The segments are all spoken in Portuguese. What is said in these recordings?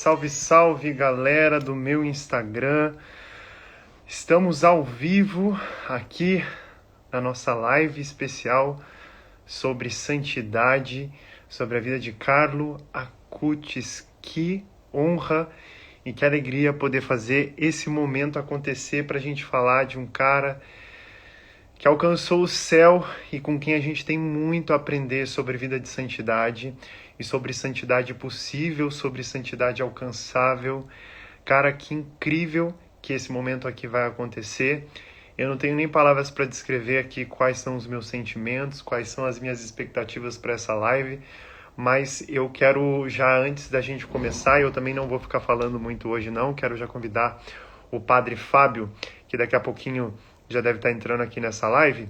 Salve, salve, galera do meu Instagram. Estamos ao vivo aqui na nossa live especial sobre santidade, sobre a vida de Carlo Acutis. Que honra e que alegria poder fazer esse momento acontecer para a gente falar de um cara que alcançou o céu e com quem a gente tem muito a aprender sobre vida de santidade e sobre santidade possível, sobre santidade alcançável. Cara, que incrível que esse momento aqui vai acontecer. Eu não tenho nem palavras para descrever aqui quais são os meus sentimentos, quais são as minhas expectativas para essa live, mas eu quero já, antes da gente começar, eu também não vou ficar falando muito hoje não, quero já convidar o Padre Fábio, que daqui a pouquinho já deve estar entrando aqui nessa live,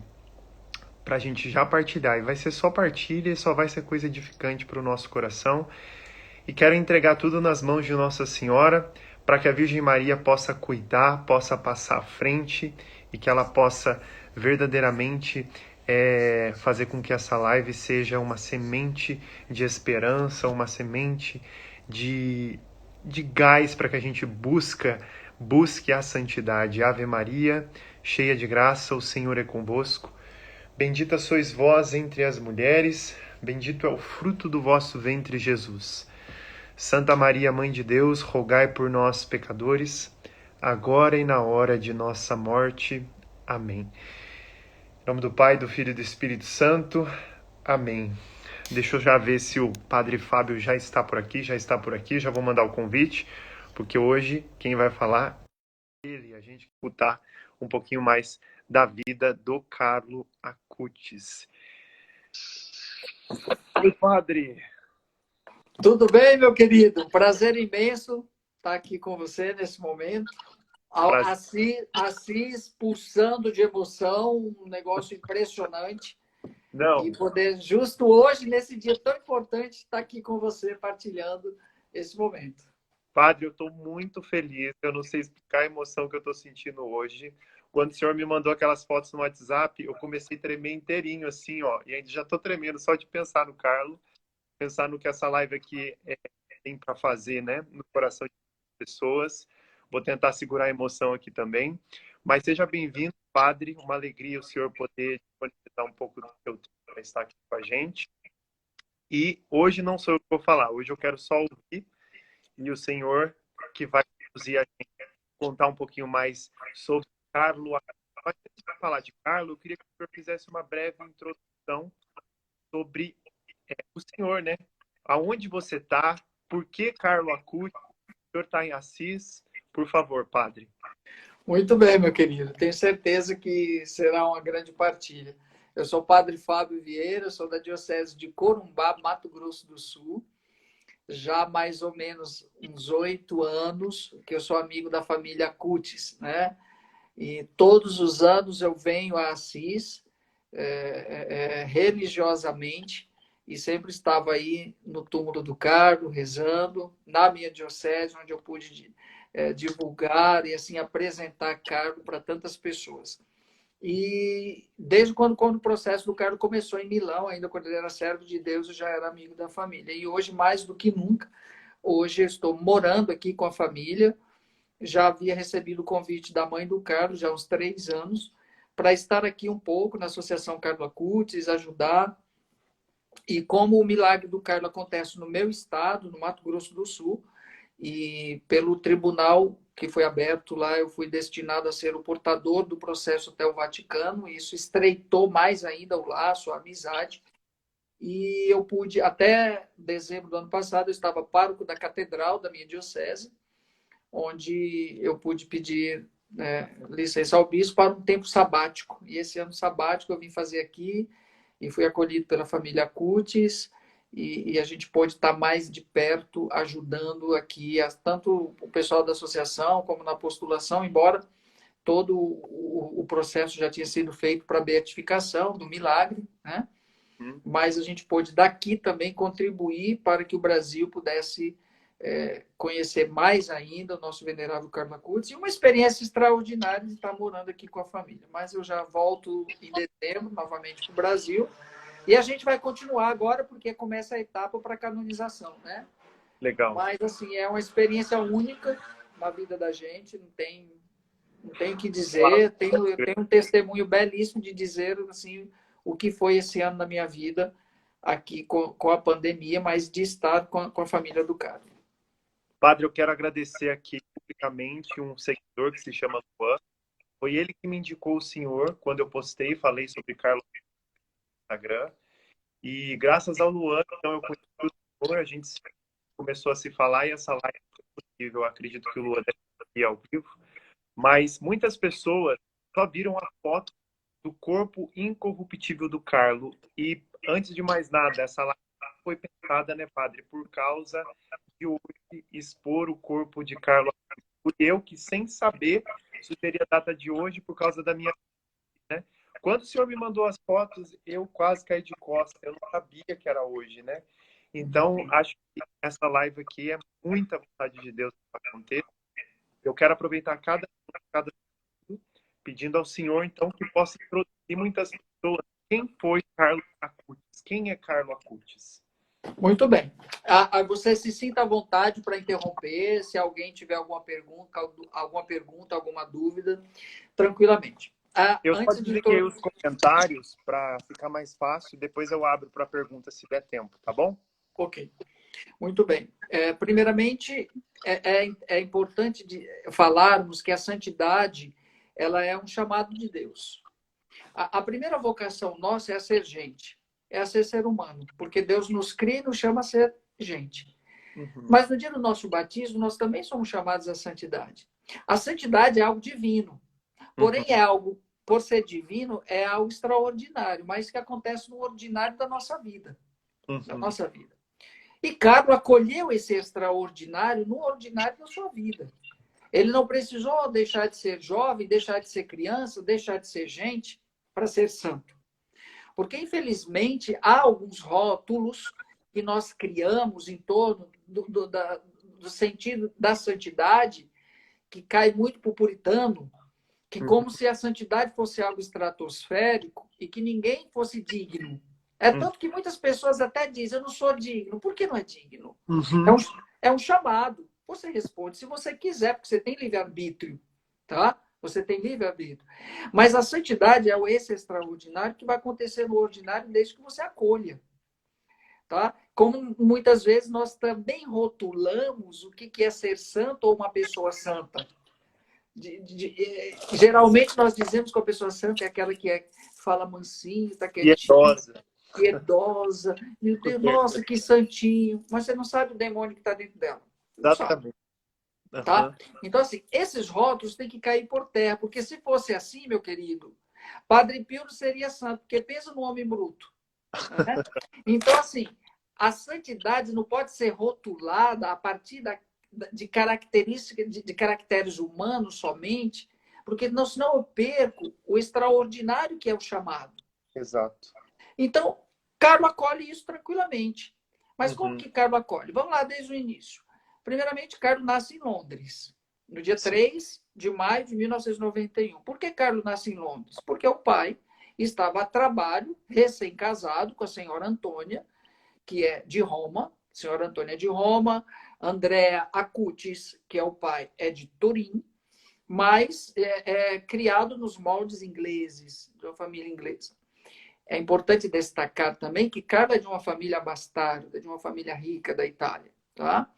para a gente já partilhar. E vai ser só partilha e só vai ser coisa edificante para o nosso coração. E quero entregar tudo nas mãos de Nossa Senhora, para que a Virgem Maria possa cuidar, possa passar à frente e que ela possa verdadeiramente fazer com que essa live seja uma semente de esperança, uma semente de gás para que a gente busque a santidade. Ave Maria, cheia de graça, o Senhor é convosco. Bendita sois vós entre as mulheres, bendito é o fruto do vosso ventre, Jesus. Santa Maria, Mãe de Deus, rogai por nós, pecadores, agora e na hora de nossa morte. Amém. Em nome do Pai, do Filho e do Espírito Santo. Amém. Deixa eu já ver se o Padre Fábio já está por aqui, já vou mandar o convite, porque hoje quem vai falar é ele, a gente escutar um pouquinho mais da vida do Carlo Acutis. Oi, Padre. Tudo bem, meu querido? Prazer imenso estar aqui com você nesse momento. Assis pulsando de emoção, um negócio impressionante. Não. E poder, justo hoje, nesse dia tão importante, estar aqui com você, partilhando esse momento. Padre, eu estou muito feliz. Eu não sei explicar a emoção que eu estou sentindo hoje. Quando o senhor me mandou aquelas fotos no WhatsApp, eu comecei a tremer inteirinho, assim, ó. E ainda já estou tremendo só de pensar no Carlo, pensar no que essa live aqui tem para fazer, né? No coração de pessoas. Vou tentar segurar a emoção aqui também. Mas seja bem-vindo, Padre. Uma alegria o senhor poder disponibilizar um pouco do seu tempo para estar aqui com a gente. E hoje não sou eu que vou falar. Hoje eu quero só ouvir e o senhor que vai conduzir a gente, contar um pouquinho mais sobre Carlo. Mas antes de falar de Carlo, eu queria que o senhor fizesse uma breve introdução sobre o senhor, né? Aonde você está? Por que Carlo Acutis? O senhor está em Assis? Por favor, padre. Muito bem, meu querido. Tenho certeza que será uma grande partilha. Eu sou o Padre Fábio Vieira, sou da Diocese de Corumbá, Mato Grosso do Sul. Já há mais ou menos uns 8 anos que eu sou amigo da família Acutis, né? E todos os anos eu venho a Assis religiosamente e sempre estava aí no túmulo do Carlo, rezando, na minha diocese, onde eu pude divulgar e assim apresentar Carlo para tantas pessoas. E desde quando o processo do Carlo começou em Milão, ainda quando ele era servo de Deus, eu já era amigo da família. E hoje, mais do que nunca, hoje eu estou morando aqui com a família. Já havia recebido o convite da mãe do Carlos, já há uns 3 anos, para estar aqui um pouco na Associação Carlo Acutis, ajudar. E como o milagre do Carlo acontece no meu estado, no Mato Grosso do Sul, e pelo tribunal que foi aberto lá, eu fui destinado a ser o portador do processo até o Vaticano, e isso estreitou mais ainda o laço, a amizade. E eu pude, até dezembro do ano passado, eu estava pároco da catedral da minha diocese, onde eu pude pedir licença ao bispo para um tempo sabático. E esse ano sabático eu vim fazer aqui e fui acolhido pela família Acutis e a gente pôde estar mais de perto ajudando aqui tanto o pessoal da associação como na postulação, embora todo o processo já tinha sido feito para a beatificação do milagre, né? Mas a gente pôde daqui também contribuir para que o Brasil pudesse conhecer mais ainda o nosso venerável Carlo Acutis e uma experiência extraordinária de estar morando aqui com a família. Mas eu já volto em dezembro novamente para o Brasil e a gente vai continuar agora porque começa a etapa para a canonização, né? Legal. Mas, assim, é uma experiência única na vida da gente, não tem o que dizer. Eu tenho um testemunho belíssimo de dizer, assim, o que foi esse ano na minha vida, aqui com a pandemia, mas de estar com a família do Carlos. Padre, eu quero agradecer aqui publicamente um seguidor que se chama Luan. Foi ele que me indicou o senhor quando eu postei e falei sobre Carlos no Instagram. E graças ao Luan, então, eu conheci o senhor, a gente começou a se falar e essa live foi possível. Eu acredito que o Luan deve estar aqui ao vivo. Mas muitas pessoas só viram a foto do corpo incorruptível do Carlo. E, antes de mais nada, essa live foi pensada, né, padre, por causa de hoje expor o corpo de Carlo. Eu que, sem saber, sugeri a data de hoje por causa da minha, né? Quando o senhor me mandou as fotos, eu quase caí de costas. Eu não sabia que era hoje, né? Então, acho que essa live aqui é muita vontade de Deus para acontecer. Eu quero aproveitar cada pedindo ao Senhor, então, que possa introduzir muitas pessoas. Quem foi Carlo Acutis? Quem é Carlo Acutis? Muito bem. Você se sinta à vontade para interromper, se alguém tiver alguma dúvida, tranquilamente. Eu só Antes de desliguei todo... os comentários para ficar mais fácil, depois eu abro para pergunta se der tempo, tá bom? Ok, muito bem. Primeiramente, é importante falarmos que a santidade ela é um chamado de Deus. A primeira vocação nossa é a ser gente, é a ser humano, porque Deus nos cria e nos chama a ser gente. Uhum. Mas no dia do nosso batismo, nós também somos chamados à santidade. A santidade é algo divino, porém é algo, por ser divino, é algo extraordinário, mas que acontece no ordinário da nossa vida. Da nossa vida. E Carlos acolheu esse extraordinário no ordinário da sua vida. Ele não precisou deixar de ser jovem, deixar de ser criança, deixar de ser gente para ser santo. Porque, infelizmente, há alguns rótulos que nós criamos em torno do sentido da santidade, que cai muito para o puritano, que como se a santidade fosse algo estratosférico e que ninguém fosse digno. É tanto que muitas pessoas até dizem, eu não sou digno. Por que não é digno? É um chamado. Você responde se você quiser, porque você tem livre-arbítrio. Tá? Você tem livre-arbítrio. Mas a santidade é esse extraordinário que vai acontecer no ordinário desde que você acolha. Tá? Como muitas vezes nós também rotulamos o que é ser santo ou uma pessoa santa. Geralmente nós dizemos que a pessoa santa é aquela que fala mansinho, está quietinha, piedosa. Meu Deus, nossa, que santinho. Mas você não sabe o demônio que está dentro dela. Não sabe. Tá? Então, assim, esses rótulos têm que cair por terra, porque se fosse assim, meu querido, Padre Pio não seria santo, porque pensa no homem bruto. Né? Então, assim, a santidade não pode ser rotulada a partir de características, de caracteres humanos somente, porque senão eu perco o extraordinário que é o chamado. Exato. Então, Carlos acolhe isso tranquilamente. Mas como que Carlos acolhe? Vamos lá desde o início. Primeiramente, Carlos nasce em Londres, no dia 3 de maio de 1991. Por que Carlos nasce em Londres? Porque o pai estava a trabalho, recém-casado com a senhora Antônia, que é de Roma, senhora Antônia é de Roma, Andrea Acutis, que é o pai, é de Turim, mas é criado nos moldes ingleses, de uma família inglesa. É importante destacar também que Carlo é de uma família abastarda, de uma família rica da Itália. Tá?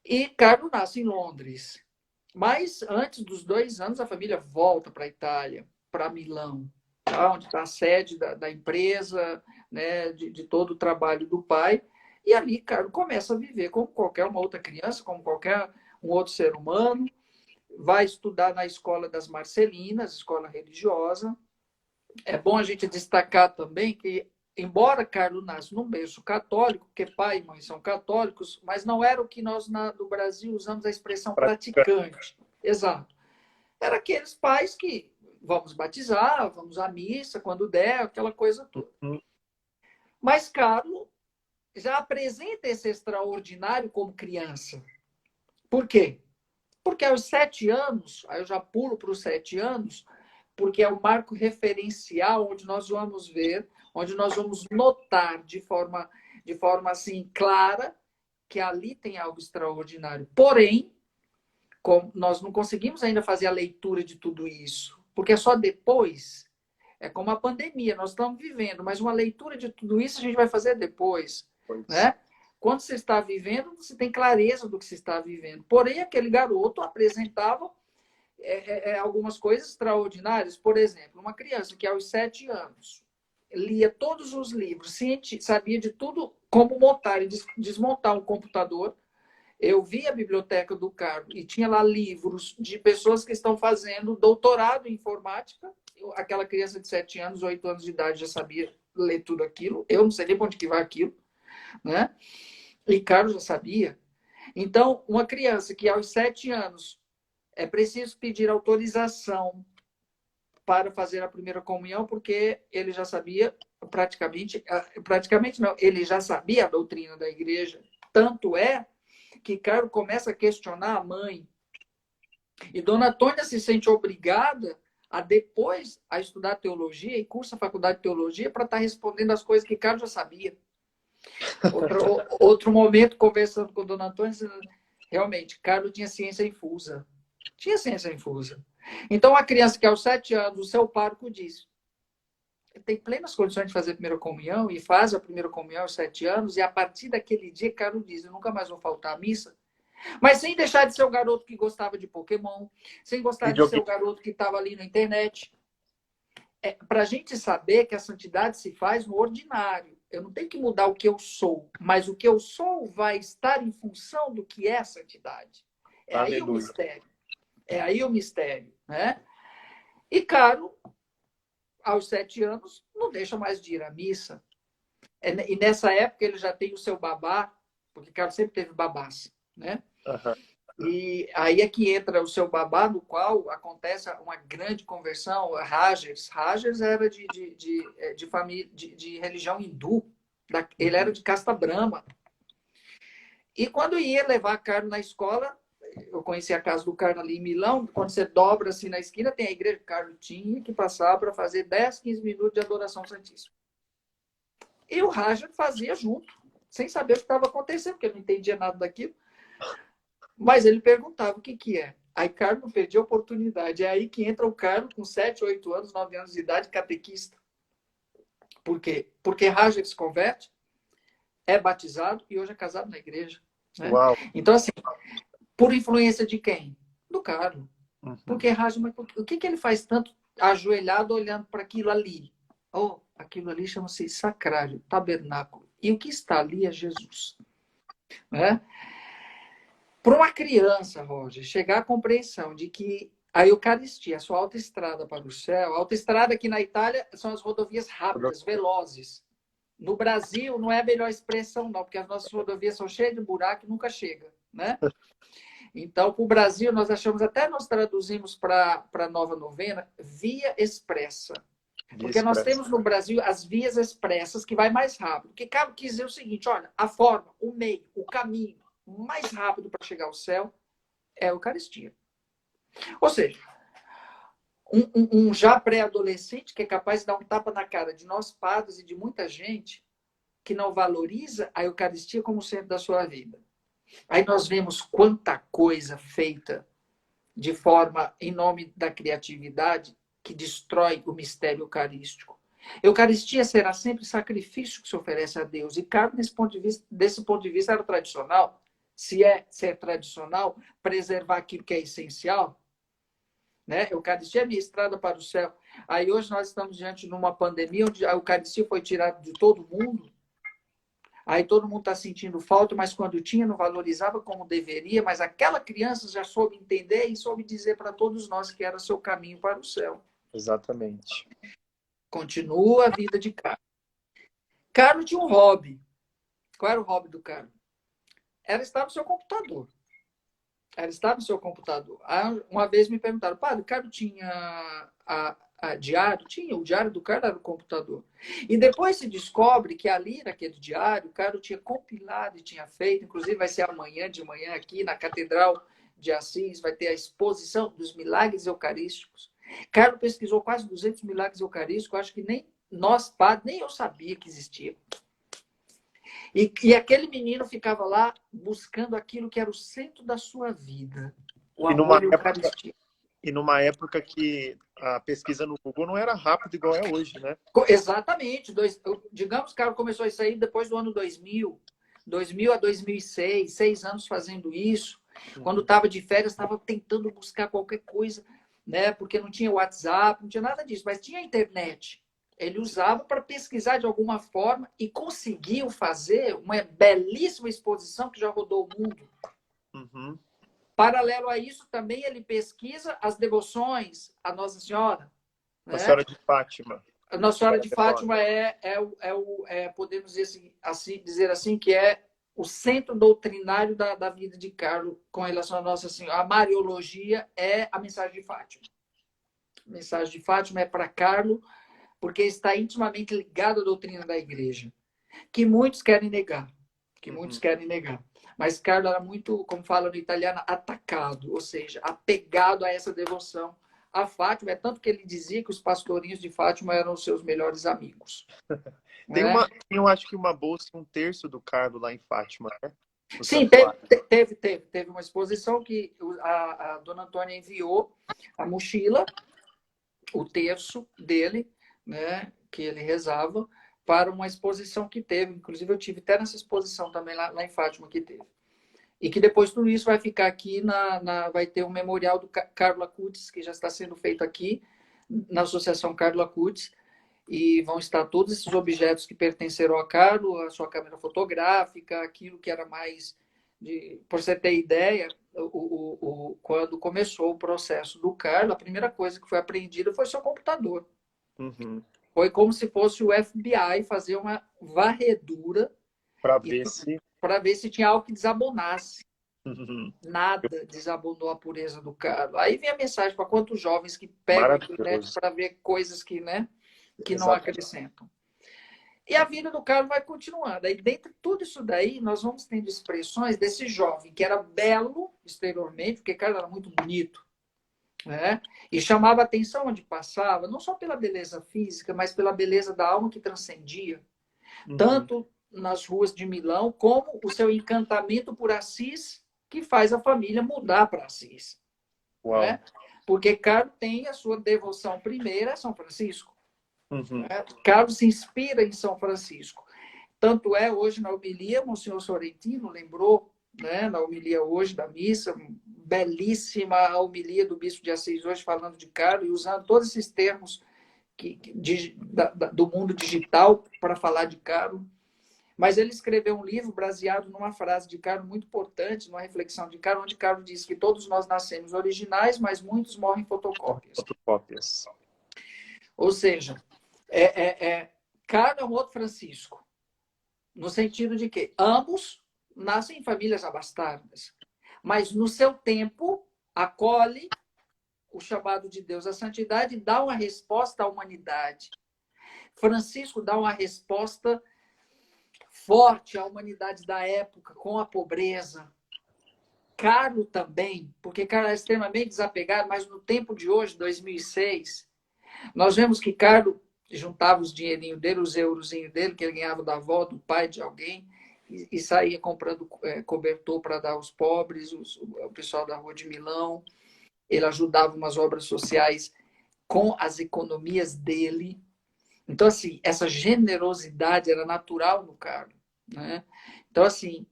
E Carlo nasce em Londres. Mas antes dos 2 anos, a família volta para a Itália, para Milão, tá? Onde está a sede da empresa, né? de todo o trabalho do pai. E ali, Carlo começa a viver como qualquer uma outra criança, como qualquer um outro ser humano. Vai estudar na escola das Marcelinas, escola religiosa. É bom a gente destacar também que, embora Carlos nasce num berço católico, porque pai e mãe são católicos, mas não era o que nós no Brasil usamos a expressão praticante. Exato. Era aqueles pais que vamos batizar, vamos à missa quando der, aquela coisa toda. Mas Carlos já apresenta esse extraordinário como criança. Por quê? Porque aos 7 anos, aí eu já pulo para os 7 anos, porque é o marco referencial onde nós vamos ver, onde nós vamos notar de forma assim clara que ali tem algo extraordinário. Porém, nós não conseguimos ainda fazer a leitura de tudo isso, porque é só depois. É como a pandemia, nós estamos vivendo, mas uma leitura de tudo isso a gente vai fazer depois, né? Quando você está vivendo, você tem clareza do que você está vivendo. Porém, aquele garoto apresentava algumas coisas extraordinárias. Por exemplo, uma criança que aos 7 anos lia todos os livros, sabia de tudo, como montar e desmontar um computador. Eu vi a biblioteca do Carlos e tinha lá livros de pessoas que estão fazendo doutorado em informática. Aquela criança de 7 anos, 8 anos de idade já sabia ler tudo aquilo. Eu não sei nem para onde que vai aquilo, né? E Carlos já sabia. Então, uma criança que aos 7 anos é preciso pedir autorização para fazer a primeira comunhão, porque ele já sabia praticamente não, ele já sabia a doutrina da igreja. Tanto é que Carlos começa a questionar a mãe. E Dona Antônia se sente obrigada a depois a estudar teologia e cursa a faculdade de teologia para estar respondendo as coisas que Carlos já sabia. Outro momento, conversando com Dona Antônia, realmente, Carlos tinha ciência infusa. Tinha ciência infusa. Então, a criança que aos 7 anos, o seu pároco diz, tem plenas condições de fazer a primeira comunhão e faz a primeira comunhão aos 7 anos, e a partir daquele dia, Carlos diz, eu nunca mais vou faltar à missa, mas sem deixar de ser o garoto que gostava de Pokémon, sem gostar de ser o garoto que estava ali na internet. Para a gente saber que a santidade se faz no ordinário. Eu não tenho que mudar o que eu sou, mas o que eu sou vai estar em função do que é a santidade. É aí o mistério. É aí o mistério, né? E Caro, aos 7 anos, não deixa mais de ir à missa. E nessa época ele já tem o seu babá, porque Caro sempre teve babás, né? E aí é que entra o seu babá, no qual acontece uma grande conversão. Rajers era de família, de religião hindu. Ele era de casta brahma. E quando ia levar Carlos na escola, eu conheci a casa do Carlos ali em Milão, quando você dobra assim na esquina, tem a igreja. Carlos tinha que passar para fazer 10, 15 minutos de adoração santíssima. E o Raja fazia junto, sem saber o que estava acontecendo, porque ele não entendia nada daquilo. Mas ele perguntava o que é. Aí Carlos não perdia a oportunidade. É aí que entra o Carlos com 7, 8 anos, 9 anos de idade, catequista. Por quê? Porque Raja se converte, é batizado e hoje é casado na igreja. Né? Então, assim, por influência de quem? Do Carlos. Porque Raja, mas o que ele faz tanto ajoelhado olhando para aquilo ali? Oh, aquilo ali chama-se sacrário, tabernáculo. E o que está ali é Jesus. Né? Para uma criança, Roger, chegar à compreensão de que a Eucaristia, a sua autoestrada para o céu, a autoestrada aqui na Itália são as rodovias rápidas, velozes. No Brasil, não é a melhor expressão, não, porque as nossas rodovias são cheias de buraco e nunca chega, né? Então, para o Brasil, nós achamos, até nós traduzimos para a nova novena, via expressa. Porque nós temos no Brasil as vias expressas, que vai mais rápido. Que Cabo quis dizer o seguinte, olha, a forma, o meio, o caminho mais rápido para chegar ao céu é a Eucaristia. Ou seja, um já pré-adolescente que é capaz de dar um tapa na cara de nós padres e de muita gente que não valoriza a Eucaristia como centro da sua vida. Aí nós vemos quanta coisa feita de forma, em nome da criatividade, que destrói o mistério eucarístico. Eucaristia será sempre sacrifício que se oferece a Deus. E Carlos, desse ponto de vista, era tradicional. Se é tradicional, preservar aquilo que é essencial. Né? Eucaristia é a minha estrada para o céu. Aí hoje nós estamos diante de uma pandemia onde a Eucaristia foi tirada de todo mundo. Aí todo mundo está sentindo falta, mas quando tinha, não valorizava como deveria. Mas aquela criança já soube entender e soube dizer para todos nós que era seu caminho para o céu. Exatamente. Continua a vida de Carlos. Carlos tinha um hobby. Qual era o hobby do Carlos? Era estar no seu computador. Era estar no seu computador. Aí, uma vez me perguntaram, padre, o Carlos tinha diário? Tinha, o diário do Carlos era o computador. E depois se descobre que ali, naquele diário, o Carlos tinha compilado e tinha feito, inclusive vai ser amanhã de manhã aqui na Catedral de Assis, vai ter a exposição dos milagres eucarísticos. Carlos pesquisou quase 200 milagres eucarísticos, acho que nem nós, padres, nem eu sabia que existia. E aquele menino ficava lá buscando aquilo que era o centro da sua vida, o E numa amor e a época, Eucaristia. e numa época que a pesquisa no Google não era rápida igual é hoje, né? Exatamente. Digamos que ela começou isso aí depois do ano 2000, 2000 a 2006, 6 anos fazendo isso. Quando estava de férias, estava tentando buscar qualquer coisa, né? Porque não tinha WhatsApp, não tinha nada disso, mas tinha internet. Ele usava para pesquisar de alguma forma e conseguiu fazer uma belíssima exposição que já rodou o mundo. Uhum. Paralelo a isso, também ele pesquisa as devoções à Nossa Senhora, A né? Senhora de Fátima. A Nossa Senhora de Fátima podemos dizer assim, que é o centro doutrinário da vida de Carlos com relação à Nossa Senhora. A Mariologia é a mensagem de Fátima. A mensagem de Fátima é para Carlos, porque está intimamente ligado à doutrina da igreja, que muitos querem negar. Mas Carlos era muito, como fala no italiano, atacado, ou seja, apegado a essa devoção a Fátima. É tanto que ele dizia que os pastorinhos de Fátima eram os seus melhores amigos. Né? Eu acho que uma bolsa, um terço do Carlo lá em Fátima, né? No Sim, santuário. teve uma exposição que a dona Antônia enviou a mochila, o terço dele, né, que ele rezava, para uma exposição que teve. Inclusive, eu tive até nessa exposição também lá em Fátima que teve. E que depois tudo isso vai ficar aqui, vai ter um memorial do Carlo Acutis, que já está sendo feito aqui, na Associação Carlo Acutis, e vão estar todos esses objetos que pertenceram a Carlo, a sua câmera fotográfica, aquilo que era mais... Por você ter ideia, quando começou o processo do Carlo, a primeira coisa que foi apreendida foi seu computador. Uhum. Foi como se fosse o FBI fazer uma varredura para ver se tinha algo que desabonasse. Uhum. Nada desabonou a pureza do Carlo. Aí vem a mensagem para quantos jovens que pegam a internet para ver coisas que, né, que não acrescentam. E a vida do Carlos vai continuando. Aí, dentro de tudo isso daí, nós vamos tendo expressões desse jovem que era belo exteriormente, porque Carlos era muito bonito, né? E chamava atenção onde passava, não só pela beleza física, mas pela beleza da alma que transcendia. Uhum. Tanto nas ruas de Milão, como o seu encantamento por Assis, que faz a família mudar para Assis. Né? Porque Carlos tem a sua devoção primeira a São Francisco. Uhum. Né? Carlos se inspira em São Francisco. Tanto é, hoje na homilia, Monsenhor Sorrentino lembrou, né, na homilia hoje da missa, belíssima a homilia do Bispo de Assis hoje, falando de Carlos e usando todos esses termos do mundo digital para falar de Carlos. Mas ele escreveu um livro baseado numa frase de Carlos muito importante, numa reflexão de Carlos, onde Carlos diz que todos nós nascemos originais, mas muitos morrem fotocópias. Ou seja, Carlos é um outro Francisco, no sentido de que ambos nascem em famílias abastardas, mas no seu tempo acolhe o chamado de Deus à santidade e dá uma resposta à humanidade. Francisco dá uma resposta forte à humanidade da época, com a pobreza. Carlos também, porque Carlos é extremamente desapegado, mas no tempo de hoje, 2006, nós vemos que Carlos juntava os dinheirinhos dele, os eurozinhos dele, que ele ganhava da avó, do pai, de alguém, e saía comprando cobertor para dar aos pobres, o pessoal da Rua de Milão. Ele ajudava umas obras sociais com as economias dele. Então, assim, essa generosidade era natural no Carlos. Né? Então, assim,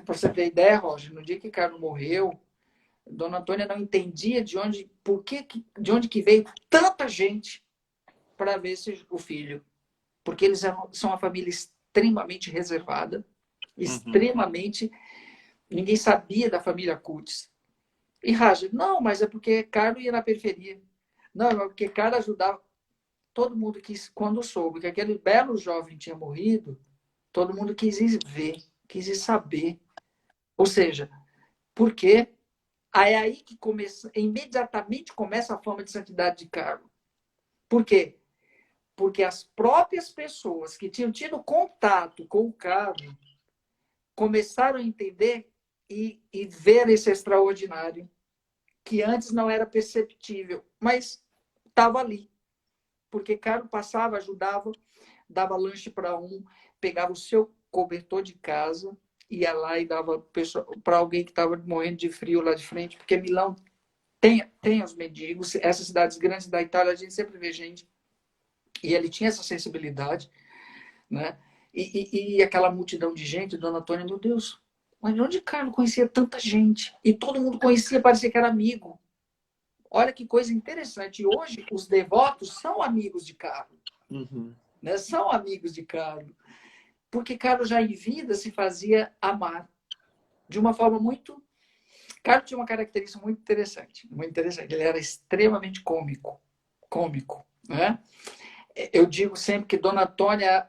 para você ter ideia, Roger, no dia que Carlos morreu, Dona Antônia não entendia de onde que veio tanta gente para ver o filho. Porque eles são uma família extremamente reservada, extremamente... Ninguém sabia da família Cutes. E Roger, não, mas é porque Carlos ia na periferia. Não, é porque Carlos ajudava. Todo mundo quis, quando soube que aquele belo jovem tinha morrido, todo mundo quis ir ver, quis ir saber. Ou seja, por quê? É aí que imediatamente começa a fama de santidade de Carlos. Por quê? Porque as próprias pessoas que tinham tido contato com o Carlos começaram a entender e ver esse extraordinário, que antes não era perceptível, mas estava ali. Porque Carlos passava, ajudava, dava lanche para um, pegava o seu cobertor de casa, ia lá e dava para alguém que estava morrendo de frio lá de frente, porque Milão tem os mendigos, essas cidades grandes da Itália, a gente sempre vê gente, e ele tinha essa sensibilidade, né? E aquela multidão de gente, Dona Antônia, meu Deus, mas de onde Carlos conhecia tanta gente? E todo mundo conhecia, parecia que era amigo. Olha que coisa interessante. E hoje, os devotos são amigos de Carlos. Uhum. Né? São amigos de Carlos. Porque Carlos já em vida se fazia amar. De uma forma muito... Carlos tinha uma característica muito interessante. Muito interessante. Ele era extremamente cômico. Cômico. Né? Eu digo sempre que Dona Antônia,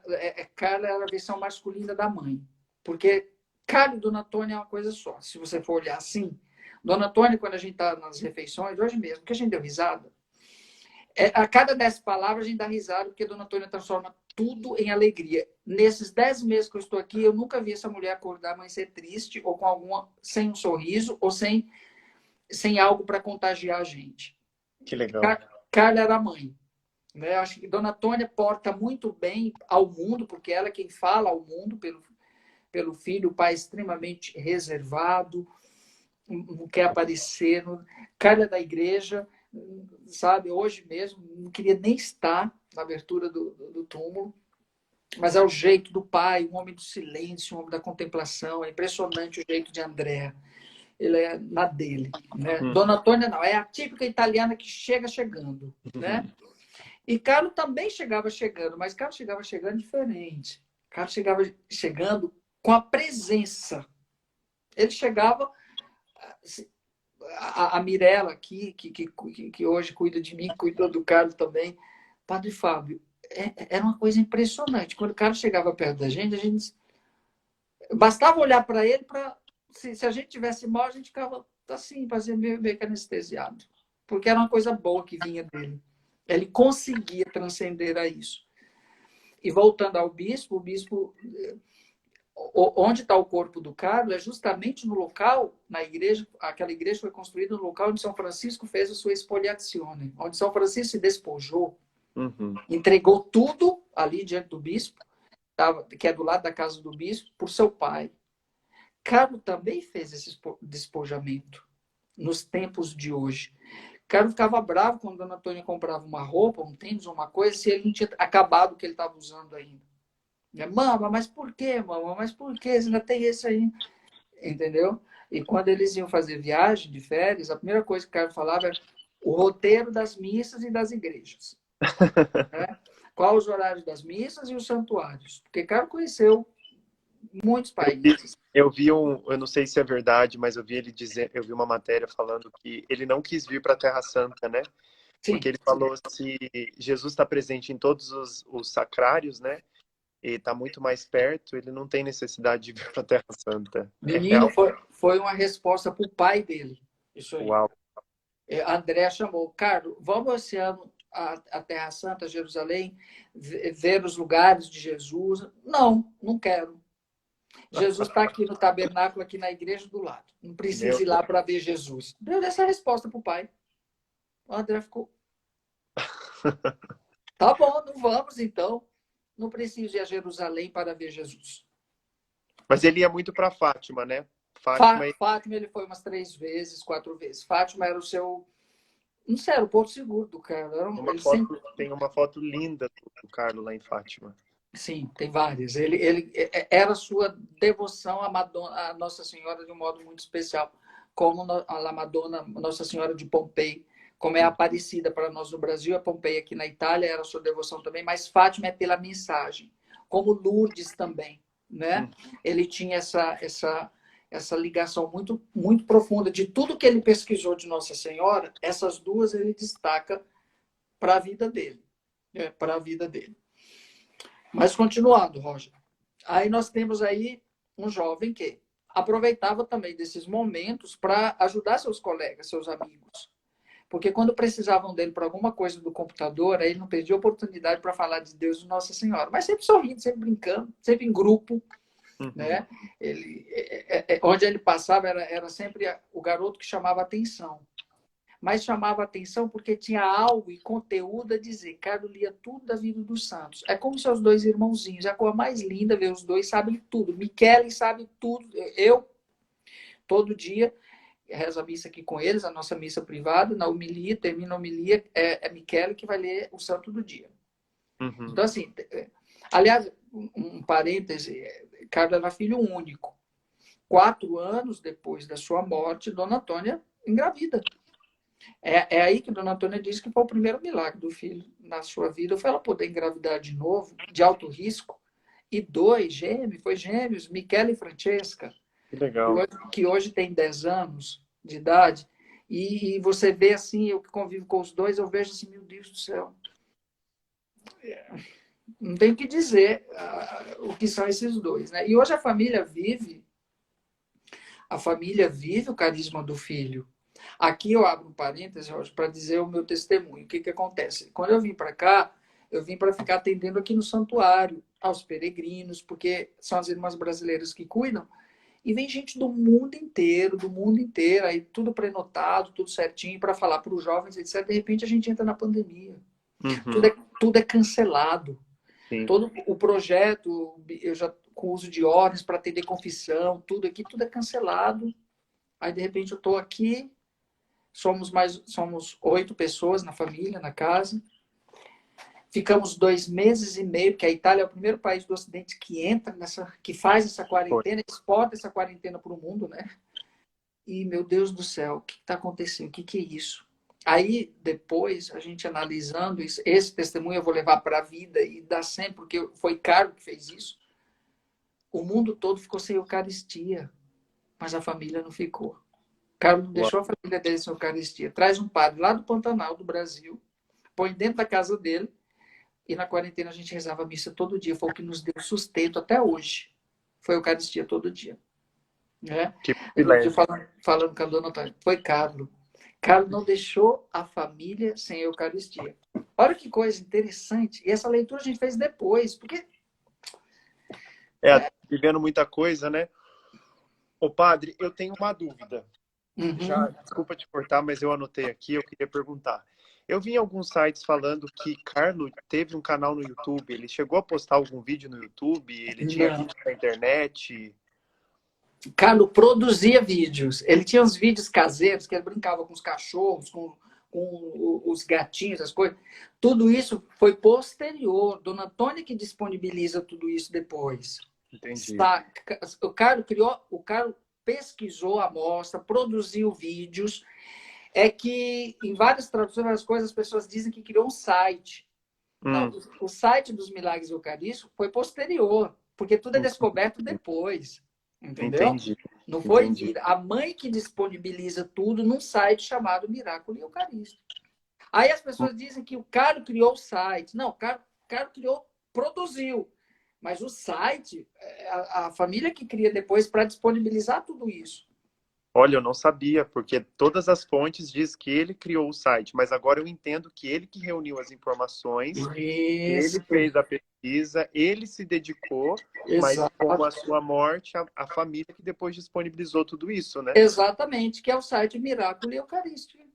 Carla era a versão masculina da mãe. Porque Carla e Dona Antônia é uma coisa só. Se você for olhar assim, Dona Antônia, quando a gente está nas refeições, hoje mesmo, que a gente deu risada, a cada 10 palavras a gente dá risada, porque Dona Antônia transforma tudo em alegria. Nesses 10 meses que eu estou aqui, eu nunca vi essa mulher acordar, amanhecer triste, ou com alguma, sem um sorriso, ou sem algo para contagiar a gente. Que legal. Carla era a mãe. Né? Acho que Dona Antônia porta muito bem ao mundo, porque ela é quem fala ao mundo pelo filho, o pai extremamente reservado, não quer aparecer. Carla é da igreja, sabe? Hoje mesmo, não queria nem estar na abertura do túmulo, mas é o jeito do pai, um homem do silêncio, um homem da contemplação. É impressionante o jeito de André. Ele é na dele. Né? Dona Antônia não, é a típica italiana que chega chegando. Né? E Carlos também chegava chegando, mas Carlos chegava chegando diferente. Carlos chegava chegando com a presença. Ele chegava... A Mirella aqui, que hoje cuida de mim, cuidou do Carlos também. Padre Fábio, era uma coisa impressionante. Quando o Carlos chegava perto da gente, a gente... Bastava olhar para ele, se a gente tivesse mal, a gente ficava assim, fazia meio que anestesiado. Porque era uma coisa boa que vinha dele. Ele conseguia transcender a isso. E voltando ao bispo, o bispo, onde está o corpo do Carlos, é justamente no local, na igreja, aquela igreja foi construída no local onde São Francisco fez a sua expoliazione, onde São Francisco se despojou, entregou tudo ali diante do bispo, que é do lado da casa do bispo, por seu pai. Carlos também fez esse despojamento nos tempos de hoje. Carlos ficava bravo quando Dona Antônia comprava uma roupa, um tênis, uma coisa, se ele não tinha acabado o que ele estava usando ainda. Mama, mas por quê, mama? Mas por quê? Você ainda tem esse aí. Entendeu? E quando eles iam fazer viagem de férias, a primeira coisa que o Carlos falava era o roteiro das missas e das igrejas. Né? Qual os horários das missas e os santuários. Porque Carlos conheceu muitos países. Eu não sei se é verdade, mas eu vi uma matéria falando que ele não quis vir para a Terra Santa, né? Sim, porque ele falou se Jesus está presente em todos os sacrários, né? E está muito mais perto, ele não tem necessidade de vir para a Terra Santa. Menino, foi uma resposta para o pai dele. Isso aí. Uau. André chamou, Carlos, vamos esse ano à Terra Santa, Jerusalém, ver os lugares de Jesus. Não quero. Jesus está aqui no tabernáculo, aqui na igreja do lado. Não precisa ir lá para ver Jesus. Deu essa resposta para o pai. O André ficou... Tá bom, não vamos então. Não preciso ir a Jerusalém para ver Jesus. Mas ele ia muito para Fátima, né? Fátima ele foi umas 3 vezes, 4 vezes. Fátima era o seu... Não sei, era o Porto Seguro do Carlos. Tem uma foto linda do Carlos lá em Fátima. Sim, tem várias. Ele era a sua devoção à Nossa Senhora de um modo muito especial, como a Madonna, Nossa Senhora de Pompei, como é Aparecida para nós no Brasil, a Pompei aqui na Itália era a sua devoção também, mas Fátima é pela mensagem, como Lourdes também, né? Ele tinha essa ligação muito, muito profunda de tudo que ele pesquisou de Nossa Senhora, essas duas ele destaca para a vida dele, para a vida dele. Mas continuando, Roger. Aí nós temos aí um jovem que aproveitava também desses momentos para ajudar seus colegas, seus amigos. Porque quando precisavam dele para alguma coisa do computador, aí ele não perdia oportunidade para falar de Deus e Nossa Senhora. Mas sempre sorrindo, sempre brincando, sempre em grupo. Né? Onde ele passava era sempre o garoto que chamava atenção. mas chamava atenção porque tinha algo e conteúdo a dizer. Carlos lia tudo da vida dos santos. É como seus dois irmãozinhos. É a coisa mais linda ver os dois, sabem tudo. Michele sabe tudo. Eu, todo dia, rezo a missa aqui com eles, a nossa missa privada, na homilia, termina a homilia, é Michele que vai ler o santo do dia. Uhum. Então, assim, aliás, um parêntese, Carlos era filho único. 4 anos depois da sua morte, Dona Antônia engravida. É aí que Dona Antônia diz que foi o primeiro milagre do filho na sua vida, foi ela poder engravidar de novo, de alto risco, e 2 gêmeos, foi gêmeos, Michele e Francesca, Que legal. que hoje tem 10 anos de idade, e você vê assim, eu que convivo com os dois, eu vejo assim, meu Deus do céu, não tenho o que dizer o que são esses dois, né? E hoje a família vive o carisma do filho. Aqui eu abro um parêntese, Roger, para dizer o meu testemunho. O que, que acontece? Quando eu vim para cá, eu vim para ficar atendendo aqui no santuário, aos peregrinos, porque são as irmãs brasileiras que cuidam, e vem gente do mundo inteiro, aí tudo prenotado, tudo certinho, para falar para os jovens, etc. De repente a gente entra na pandemia. Uhum. Tudo é cancelado. Sim. Todo o projeto, eu já com uso de ordens para atender confissão, tudo aqui, tudo é cancelado. Aí, de repente, eu estou aqui, somos 8 pessoas na família, na casa. Ficamos 2 meses e meio, porque a Itália é o primeiro país do Ocidente que entra que faz essa Foi. quarentena, exporta essa quarentena para o mundo, né? E, meu Deus do céu, o que está acontecendo? O que é isso? Aí, depois, a gente analisando isso, esse testemunho eu vou levar para a vida e dar sempre, porque foi Carlos que fez isso. O mundo todo ficou sem Eucaristia, mas a família não ficou. Carlos não Uau. deixou a família dele sem Eucaristia. Traz um padre lá do Pantanal, do Brasil, põe dentro da casa dele, e na quarentena a gente rezava a missa todo dia. Foi o que nos deu sustento até hoje. Foi a Eucaristia todo dia. Né? Que Eu estou privilégio. falando com a dona Antônia. Foi Carlos. Carlos não deixou a família sem Eucaristia. Olha que coisa interessante. E essa leitura a gente fez depois, porque... Vivendo muita coisa, né? Ô, padre, eu tenho uma dúvida. Já, Uhum. desculpa te cortar, mas eu anotei aqui, eu queria perguntar. Eu vi em alguns sites falando que Carlo teve um canal no YouTube. Ele chegou a postar algum vídeo no YouTube? Ele tinha Não. vídeo na internet? Carlos produzia vídeos. Ele tinha uns vídeos caseiros que ele brincava com os cachorros, com os gatinhos, as coisas. Tudo isso foi posterior. Dona Antônia que disponibiliza tudo isso depois. Entendi. O Carlos pesquisou a amostra, produziu vídeos. É que em várias traduções, várias coisas, as pessoas dizem que criou um site. Não, o site dos Milagres Eucarísticos foi posterior, porque tudo é descoberto depois. Entendeu? Entendi. Não foi Entendi. vida. A mãe que disponibiliza tudo num site chamado Miraculo Eucarístico. Aí as pessoas dizem que o Carlos criou o site. Não, o Carlos criou, produziu. Mas o site, a família que cria depois para disponibilizar tudo isso. Olha, eu não sabia, porque todas as fontes diz que ele criou o site, mas agora eu entendo que ele que reuniu as informações, Isso. ele fez a pesquisa, ele se dedicou, mas Exato. com a sua morte, a família que depois disponibilizou tudo isso, né? Exatamente, que é o site Miraculo Eucarístico.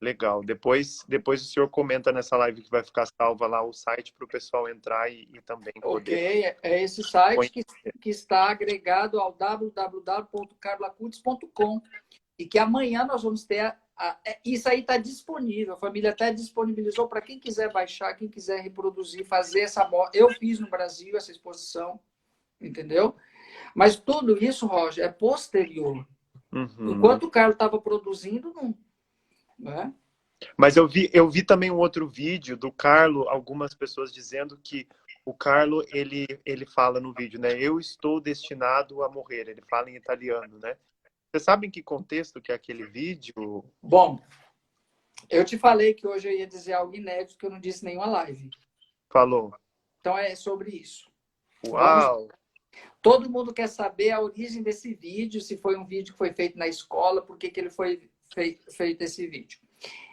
Legal. Depois o senhor comenta nessa live que vai ficar salva lá o site para o pessoal entrar e também Ok, poder é esse site conhecer. que está agregado ao www.carlacutis.com e que amanhã nós vamos ter. Isso aí está disponível, a família até disponibilizou para quem quiser baixar, quem quiser reproduzir, fazer essa. Eu fiz no Brasil essa exposição, entendeu? Mas tudo isso, Roger, é posterior. Uhum. Enquanto o Carlos estava produzindo, não. Né? Mas eu vi também um outro vídeo do Carlo, algumas pessoas dizendo que o Carlo, ele fala no vídeo, né? Eu estou destinado a morrer. Ele fala em italiano, né? Você sabe em que contexto que é aquele vídeo? Bom, eu te falei que hoje eu ia dizer algo inédito que eu não disse em nenhuma live. Falou. Então é sobre isso. Uau! Todo mundo quer saber a origem desse vídeo, se foi um vídeo que foi feito na escola, por que ele foi feito esse vídeo.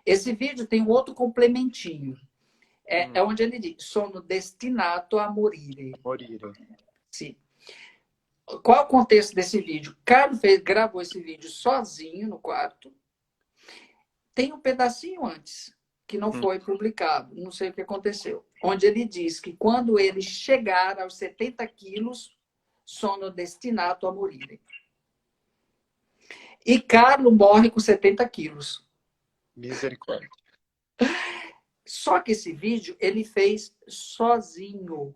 Esse vídeo tem um outro complementinho. É onde ele diz, sono destinato a morire. Morire. Sim. Qual é o contexto desse vídeo? Carlos gravou esse vídeo sozinho no quarto. Tem um pedacinho antes, que não foi publicado, não sei o que aconteceu, onde ele diz que quando ele chegar aos 70 quilos, sono destinato a morire. E Carlo morre com 70 quilos. Misericórdia. Só que esse vídeo ele fez sozinho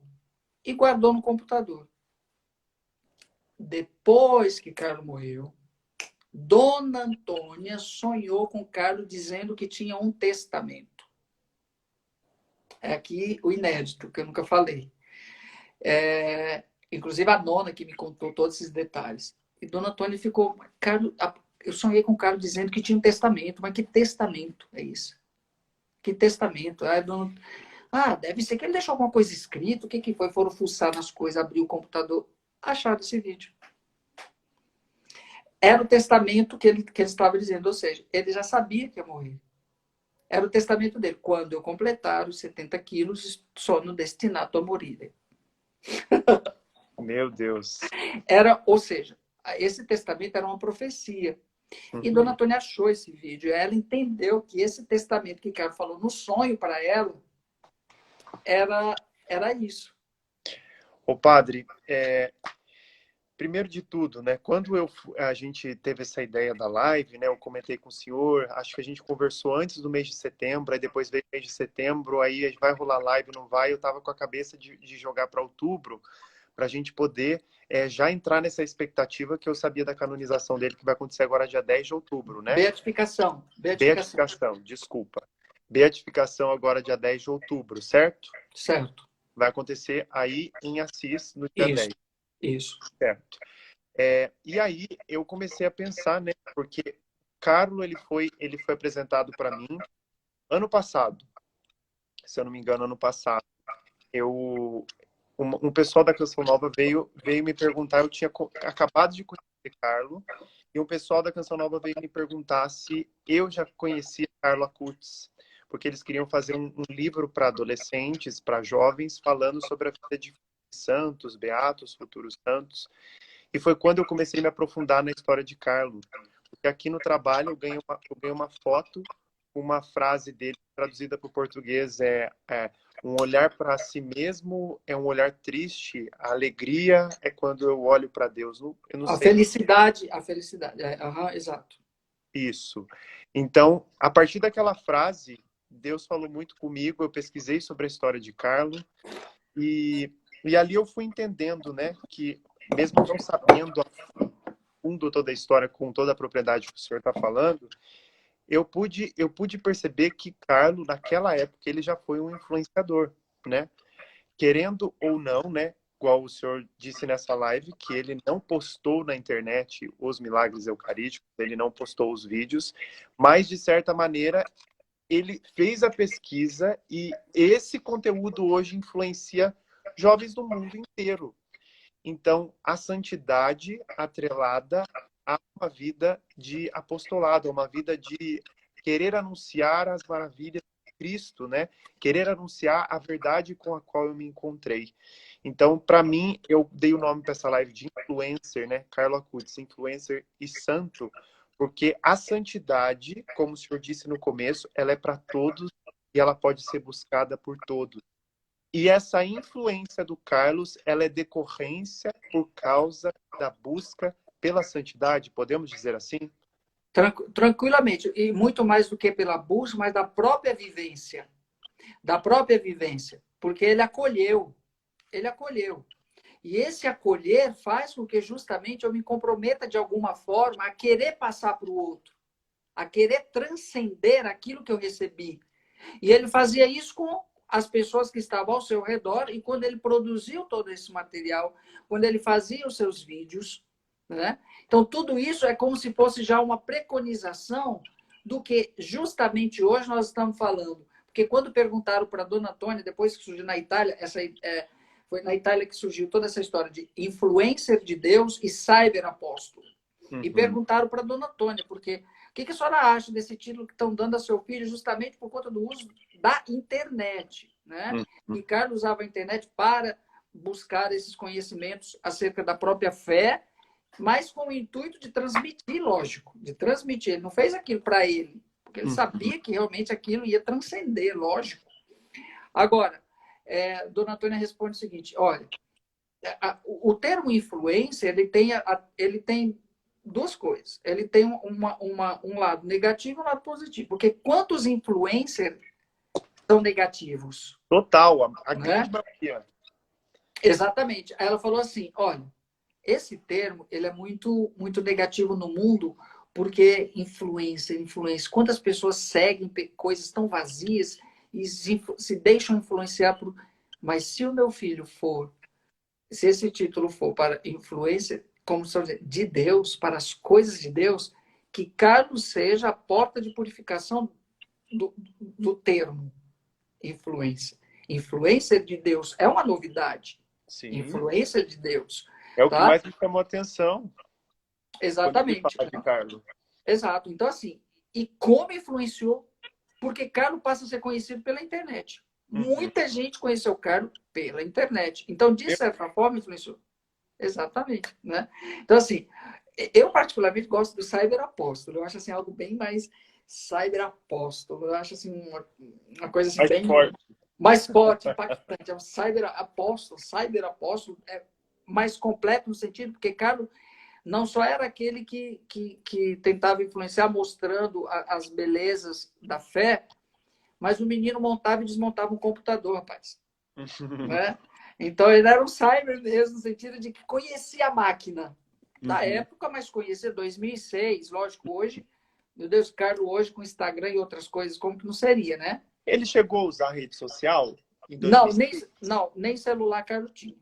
e guardou no computador. Depois que Carlo morreu, Dona Antônia sonhou com Carlo dizendo que tinha um testamento. É aqui o inédito, que eu nunca falei. Inclusive a nona que me contou todos esses detalhes. E Dona Antônia ficou... Carlo, eu sonhei com Carlo dizendo que tinha um testamento. Mas que testamento é isso? Que testamento? Deve ser que ele deixou alguma coisa escrita. O que foi? Foram fuçar nas coisas, abrir o computador. Acharam esse vídeo. Era o testamento que ele estava dizendo. Ou seja, ele já sabia que ia morrer. Era o testamento dele. Quando eu completar os 70 quilos, sono destinato a morire. Meu Deus. Ou seja, esse testamento era uma profecia. E Dona Antônia achou esse vídeo. Ela entendeu que esse testamento que Carlos falou no sonho para ela era isso. Ô, padre, primeiro de tudo, né? Quando a gente teve essa ideia da live, né? Eu comentei com o senhor, acho que a gente conversou antes do mês de setembro, aí depois veio o mês de setembro, aí vai rolar live, não vai? Eu tava com a cabeça de jogar para outubro, para a gente poder já entrar nessa expectativa que eu sabia da canonização dele, que vai acontecer agora dia 10 de outubro, né? Beatificação. Beatificação, desculpa. Beatificação agora dia 10 de outubro, certo? Certo. Vai acontecer aí em Assis, no dia 10. Isso. Certo. E aí eu comecei a pensar, né? Porque Carlo ele foi apresentado para mim ano passado, se eu não me engano, ano passado. Um pessoal da Canção Nova veio me perguntar, eu tinha acabado de conhecer Carlo, e um pessoal da Canção Nova veio me perguntar se eu já conhecia Carlo Acutis, porque eles queriam fazer um livro para adolescentes, para jovens, falando sobre a vida de santos, beatos, futuros santos. E foi quando eu comecei a me aprofundar na história de Carlo. Porque aqui no trabalho eu ganhei uma foto, uma frase dele traduzida para o português um olhar para si mesmo é um olhar triste, a alegria é quando eu olho para Deus. Eu não sei. A felicidade. Exato. Isso. Então, a partir daquela frase, Deus falou muito comigo, eu pesquisei sobre a história de Carlo e ali eu fui entendendo, né, que mesmo não sabendo a fundo toda a história com toda a propriedade que o senhor está falando, eu pude perceber que Carlo, naquela época, ele já foi um influenciador, né? Querendo ou não, né? Igual o senhor disse nessa live, que ele não postou na internet os milagres eucarísticos, ele não postou os vídeos, mas, de certa maneira, ele fez a pesquisa e esse conteúdo hoje influencia jovens do mundo inteiro. Então, a santidade atrelada a uma vida de apostolado, a uma vida de querer anunciar as maravilhas de Cristo, né? Querer anunciar a verdade com a qual eu me encontrei. Então, para mim, eu dei o nome para essa live de influencer, né? Carlo Acutis, influencer e santo, porque a santidade, como o senhor disse no começo, ela é para todos e ela pode ser buscada por todos. E essa influência do Carlos, ela é decorrência por causa da busca pela santidade, podemos dizer assim? Tranquilamente. E muito mais do que pela busca, mas da própria vivência. Da própria vivência. Porque ele acolheu. Ele acolheu. E esse acolher faz com que justamente eu me comprometa de alguma forma a querer passar para o outro. A querer transcender aquilo que eu recebi. E ele fazia isso com as pessoas que estavam ao seu redor, e quando ele produziu todo esse material, quando ele fazia os seus vídeos, né? Então, tudo isso é como se fosse já uma preconização do que justamente hoje nós estamos falando. Porque quando perguntaram para a Dona Antônia, depois que surgiu na Itália, foi na Itália que surgiu toda essa história de influencer de Deus e cyberapóstolo. E perguntaram para a Dona Antônia, porque o que a senhora acha desse título que estão dando a seu filho justamente por conta do uso da internet, né? E Carlos usava a internet para buscar esses conhecimentos acerca da própria fé, mas com o intuito de transmitir, lógico, de transmitir. Ele não fez aquilo para ele, porque ele sabia que realmente aquilo ia transcender, lógico. Agora, Dona Antônia responde o seguinte, olha, o termo influência, ele tem duas coisas. Ele tem um lado negativo e um lado positivo. Porque quantos influencers são negativos? Total, a Né? grande maioria. Exatamente. Aí ela falou assim, olha, esse termo ele é muito, muito negativo no mundo porque influência. Quantas pessoas seguem coisas tão vazias e se deixam influenciar por... Mas se o meu filho for, se esse título for para influência, como se dizer, de Deus, para as coisas de Deus, que Carlos seja a porta de purificação do termo influência. Influência de Deus é uma novidade. Sim. Influência de Deus. É o tá? que mais me chamou a atenção. Exatamente. Quando fala de Carlos. Exato. Então, assim, e como influenciou? Porque Carlos passa a ser conhecido pela internet. Muita gente conheceu Carlos pela internet. Então, de certa forma, influenciou. Exatamente. Né? Então, assim, eu particularmente gosto do cyberapóstolo. Eu acho assim, algo bem mais cyberapóstolo. Eu acho assim, uma coisa assim, Mais bem forte. mais forte, impactante. É um cyberapóstolo é mais completo no sentido, porque Carlos não só era aquele que tentava influenciar mostrando as belezas da fé, mas o menino montava e desmontava um computador, rapaz. Né? Então ele era um cyber mesmo, no sentido de que conhecia a máquina. Na época, mas conhecia 2006, lógico, hoje, meu Deus, Carlos hoje com Instagram e outras coisas, como que não seria, né? Ele chegou a usar rede social em Não, 2006? nem celular Carlos tinha.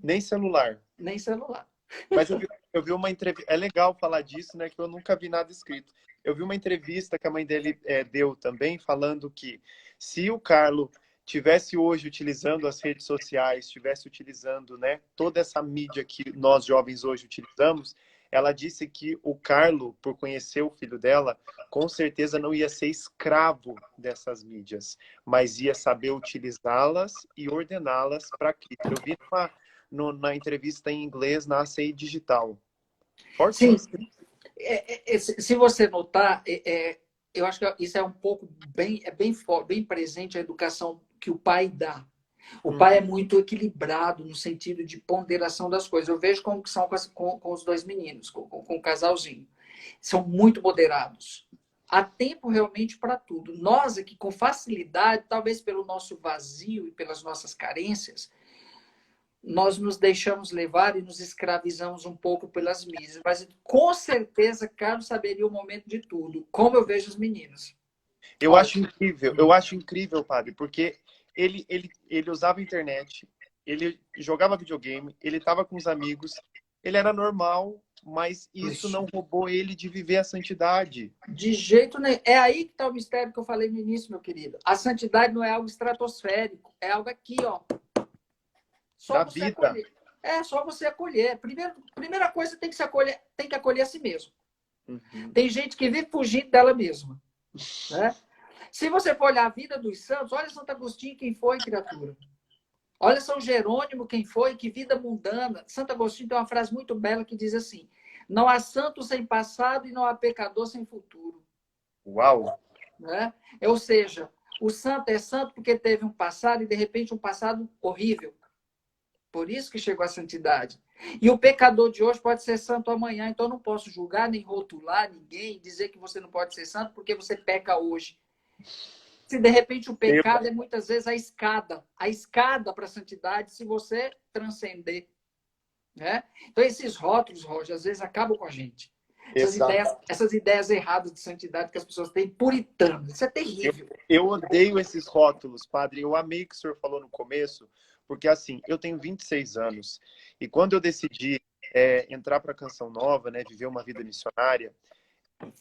Nem celular. Nem celular. Mas eu vi uma entrevista. É legal falar disso, né? Que eu nunca vi nada escrito. Eu vi uma entrevista que a mãe dele deu também, falando que se o Carlos tivesse hoje utilizando as redes sociais, estivesse utilizando, né, toda essa mídia que nós jovens hoje utilizamos, ela disse que o Carlos, por conhecer o filho dela, com certeza não ia ser escravo dessas mídias, mas ia saber utilizá-las e ordená-las para Cristo. Eu vi na entrevista em inglês na ACI Digital. Sim, Fortíssimo. se você notar, eu acho que isso é um pouco bem presente a educação que o pai dá. O pai é muito equilibrado no sentido de ponderação das coisas. Eu vejo como que são com os dois meninos, com o casalzinho. São muito moderados. Há tempo realmente para tudo. Nós aqui, com facilidade, talvez pelo nosso vazio e pelas nossas carências, nós nos deixamos levar e nos escravizamos um pouco pelas mídias. Mas com certeza, Carlos saberia o momento de tudo, como eu vejo os meninos. Eu acho incrível, padre, porque ele usava a internet, ele jogava videogame, ele estava com os amigos, ele era normal, mas isso não roubou ele de viver a santidade. De jeito nenhum. É aí que está o mistério que eu falei no início, meu querido. A santidade não é algo estratosférico, é algo aqui, ó. Só Da você vida. acolher. É só você acolher. Primeira coisa, tem que acolher a si mesmo. Tem gente que vive fugindo dela mesma. Né? Se você for olhar a vida dos santos, olha Santo Agostinho, quem foi, criatura. Olha São Jerônimo, quem foi, que vida mundana. Santo Agostinho tem uma frase muito bela que diz assim: não há santo sem passado e não há pecador sem futuro. Uau! Né? Ou seja, o santo é santo porque teve um passado e, de repente, um passado horrível. Por isso que chegou à santidade. E o pecador de hoje pode ser santo amanhã, então eu não posso julgar nem rotular ninguém, dizer que você não pode ser santo porque você peca hoje. Se de repente o pecado é muitas vezes a escada para a santidade, se você transcender. Né? Então esses rótulos, Roger, às vezes acabam com a gente. Essas ideias erradas de santidade que as pessoas têm, puritanas. Isso é terrível. Eu odeio esses rótulos, padre. Eu amei o que o senhor falou no começo, porque assim, eu tenho 26 anos e quando eu decidi entrar para a Canção Nova, né, viver uma vida missionária,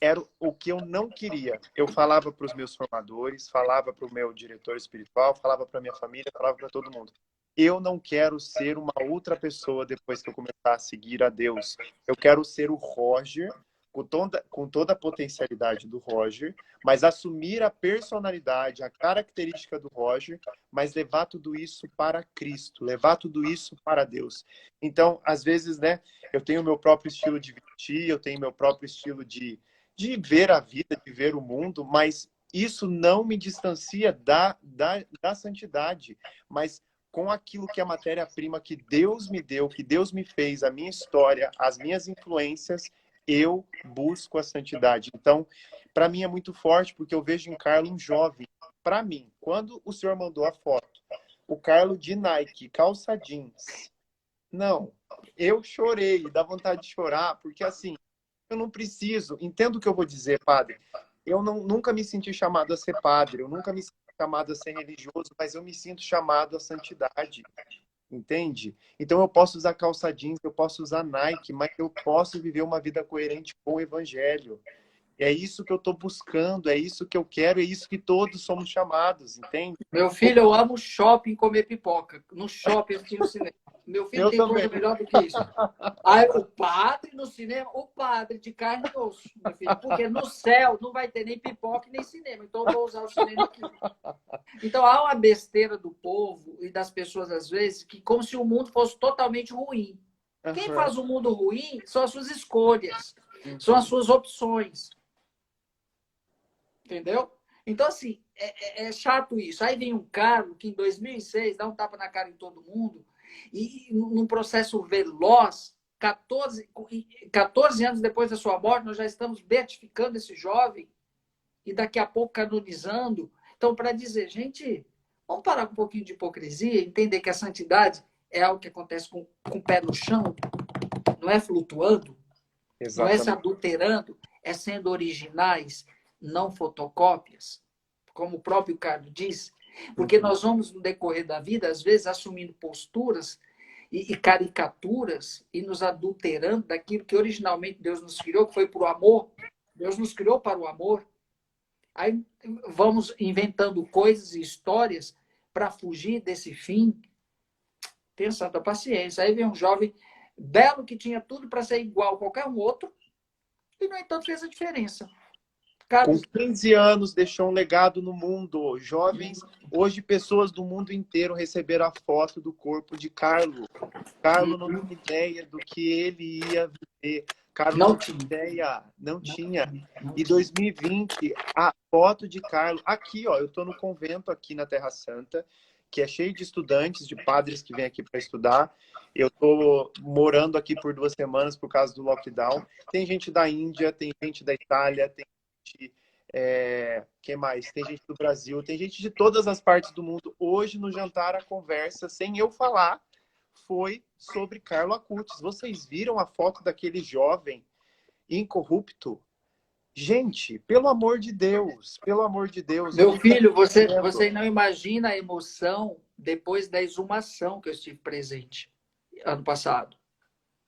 era o que eu não queria. Eu falava para os meus formadores, falava para o meu diretor espiritual, falava para minha família, falava para todo mundo. Eu não quero ser uma outra pessoa depois que eu começar a seguir a Deus. Eu quero ser o Roger, com toda a potencialidade do Roger, mas assumir a personalidade, a característica do Roger, mas levar tudo isso para Cristo, levar tudo isso para Deus. Então, às vezes, né, eu tenho o meu próprio estilo de vestir, eu tenho meu próprio estilo de de ver a vida, de ver o mundo, mas isso não me distancia da santidade. Mas com aquilo que é a matéria-prima que Deus me deu, que Deus me fez, a minha história, as minhas influências, eu busco a santidade. Então, para mim é muito forte, porque eu vejo em Carlos um jovem. Para mim, quando o senhor mandou a foto, o Carlos de Nike, calça jeans. Não, eu chorei, dá vontade de chorar, porque assim, eu não preciso. Entendo o que eu vou dizer, padre. Eu nunca me senti chamado a ser padre, eu nunca me senti chamado a ser religioso, mas eu me sinto chamado à santidade, entende? Então eu posso usar calça jeans, eu posso usar Nike, mas eu posso viver uma vida coerente com o evangelho. É isso que eu estou buscando, é isso que eu quero, é isso que todos somos chamados, entende? Meu filho, eu amo shopping comer pipoca. No shopping assistir no cinema. Meu filho Eu tem também. coisa melhor do que isso. Aí, o padre no cinema, o padre de carne e osso, meu filho. Porque no céu não vai ter nem pipoca nem cinema. Então eu vou usar o cinema aqui. Então há uma besteira do povo e das pessoas, às vezes, que como se o mundo fosse totalmente ruim. Quem faz o mundo ruim são as suas escolhas, são as suas opções. Entendeu? Então, assim, é chato isso. Aí vem um cara que em 2006 dá um tapa na cara em todo mundo e num processo veloz, 14 anos depois da sua morte, nós já estamos beatificando esse jovem e daqui a pouco canonizando. Então, para dizer, gente, vamos parar com um pouquinho de hipocrisia, entender que a santidade é algo que acontece com o pé no chão, não é flutuando, não é se Exatamente. adulterando, é sendo originais, não fotocópias, como o próprio Carlos diz, porque nós vamos, no decorrer da vida, às vezes, assumindo posturas e caricaturas e nos adulterando daquilo que originalmente Deus nos criou, que foi por amor. Deus nos criou para o amor. Aí vamos inventando coisas e histórias para fugir desse fim. Tenha santa paciência. Aí vem um jovem belo que tinha tudo para ser igual a qualquer um outro e, no entanto, fez a diferença. Com Carlos, 15 anos, deixou um legado no mundo. Jovens, hoje, pessoas do mundo inteiro receberam a foto do corpo de Carlos. Carlos não tinha ideia do que ele ia viver. Carlos não não tinha tinha. ideia, não Não tinha. tinha. Não E tinha. 2020, a foto de Carlos. Aqui, ó, eu estou no convento aqui na Terra Santa, que é cheio de estudantes, de padres que vêm aqui para estudar. Eu estou morando aqui por 2 semanas por causa do lockdown. Tem gente da Índia, tem gente da Itália, tem gente. Quem mais? Tem gente do Brasil, tem gente de todas as partes do mundo. Hoje, no jantar, a conversa, sem eu falar, foi sobre Carlo Acutis. Vocês viram a foto daquele jovem incorrupto? Gente, pelo amor de Deus, pelo amor de Deus, o Meu que está filho, acontecendo? você não imagina a emoção depois da exumação que eu estive presente ano passado.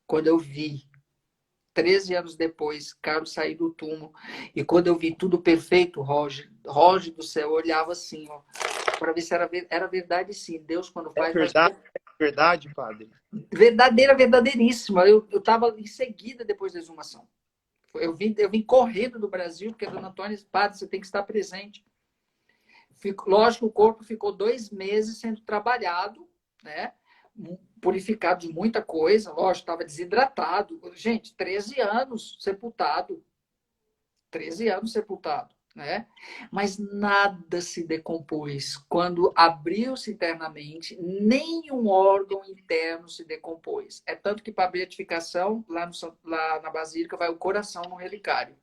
Quando eu vi, 13 anos depois, Carlos sair do túmulo. E quando eu vi tudo perfeito, Roger do céu, eu olhava assim, ó, para ver se era verdade, sim. Deus, quando faz, faz É verdade, padre? verdadeira, verdadeiríssima. Eu estava em seguida depois da exumação. Eu vim correndo do Brasil, porque a dona Antônia disse, padre, você tem que estar presente. Lógico, o corpo ficou 2 meses sendo trabalhado, né? Purificado de muita coisa, lógico, estava desidratado. Gente, 13 anos sepultado. 13 anos sepultado, né? Mas nada se decompôs. Quando abriu-se internamente, nenhum órgão interno se decompôs. É tanto que para a beatificação, lá na Basílica, vai o coração no relicário.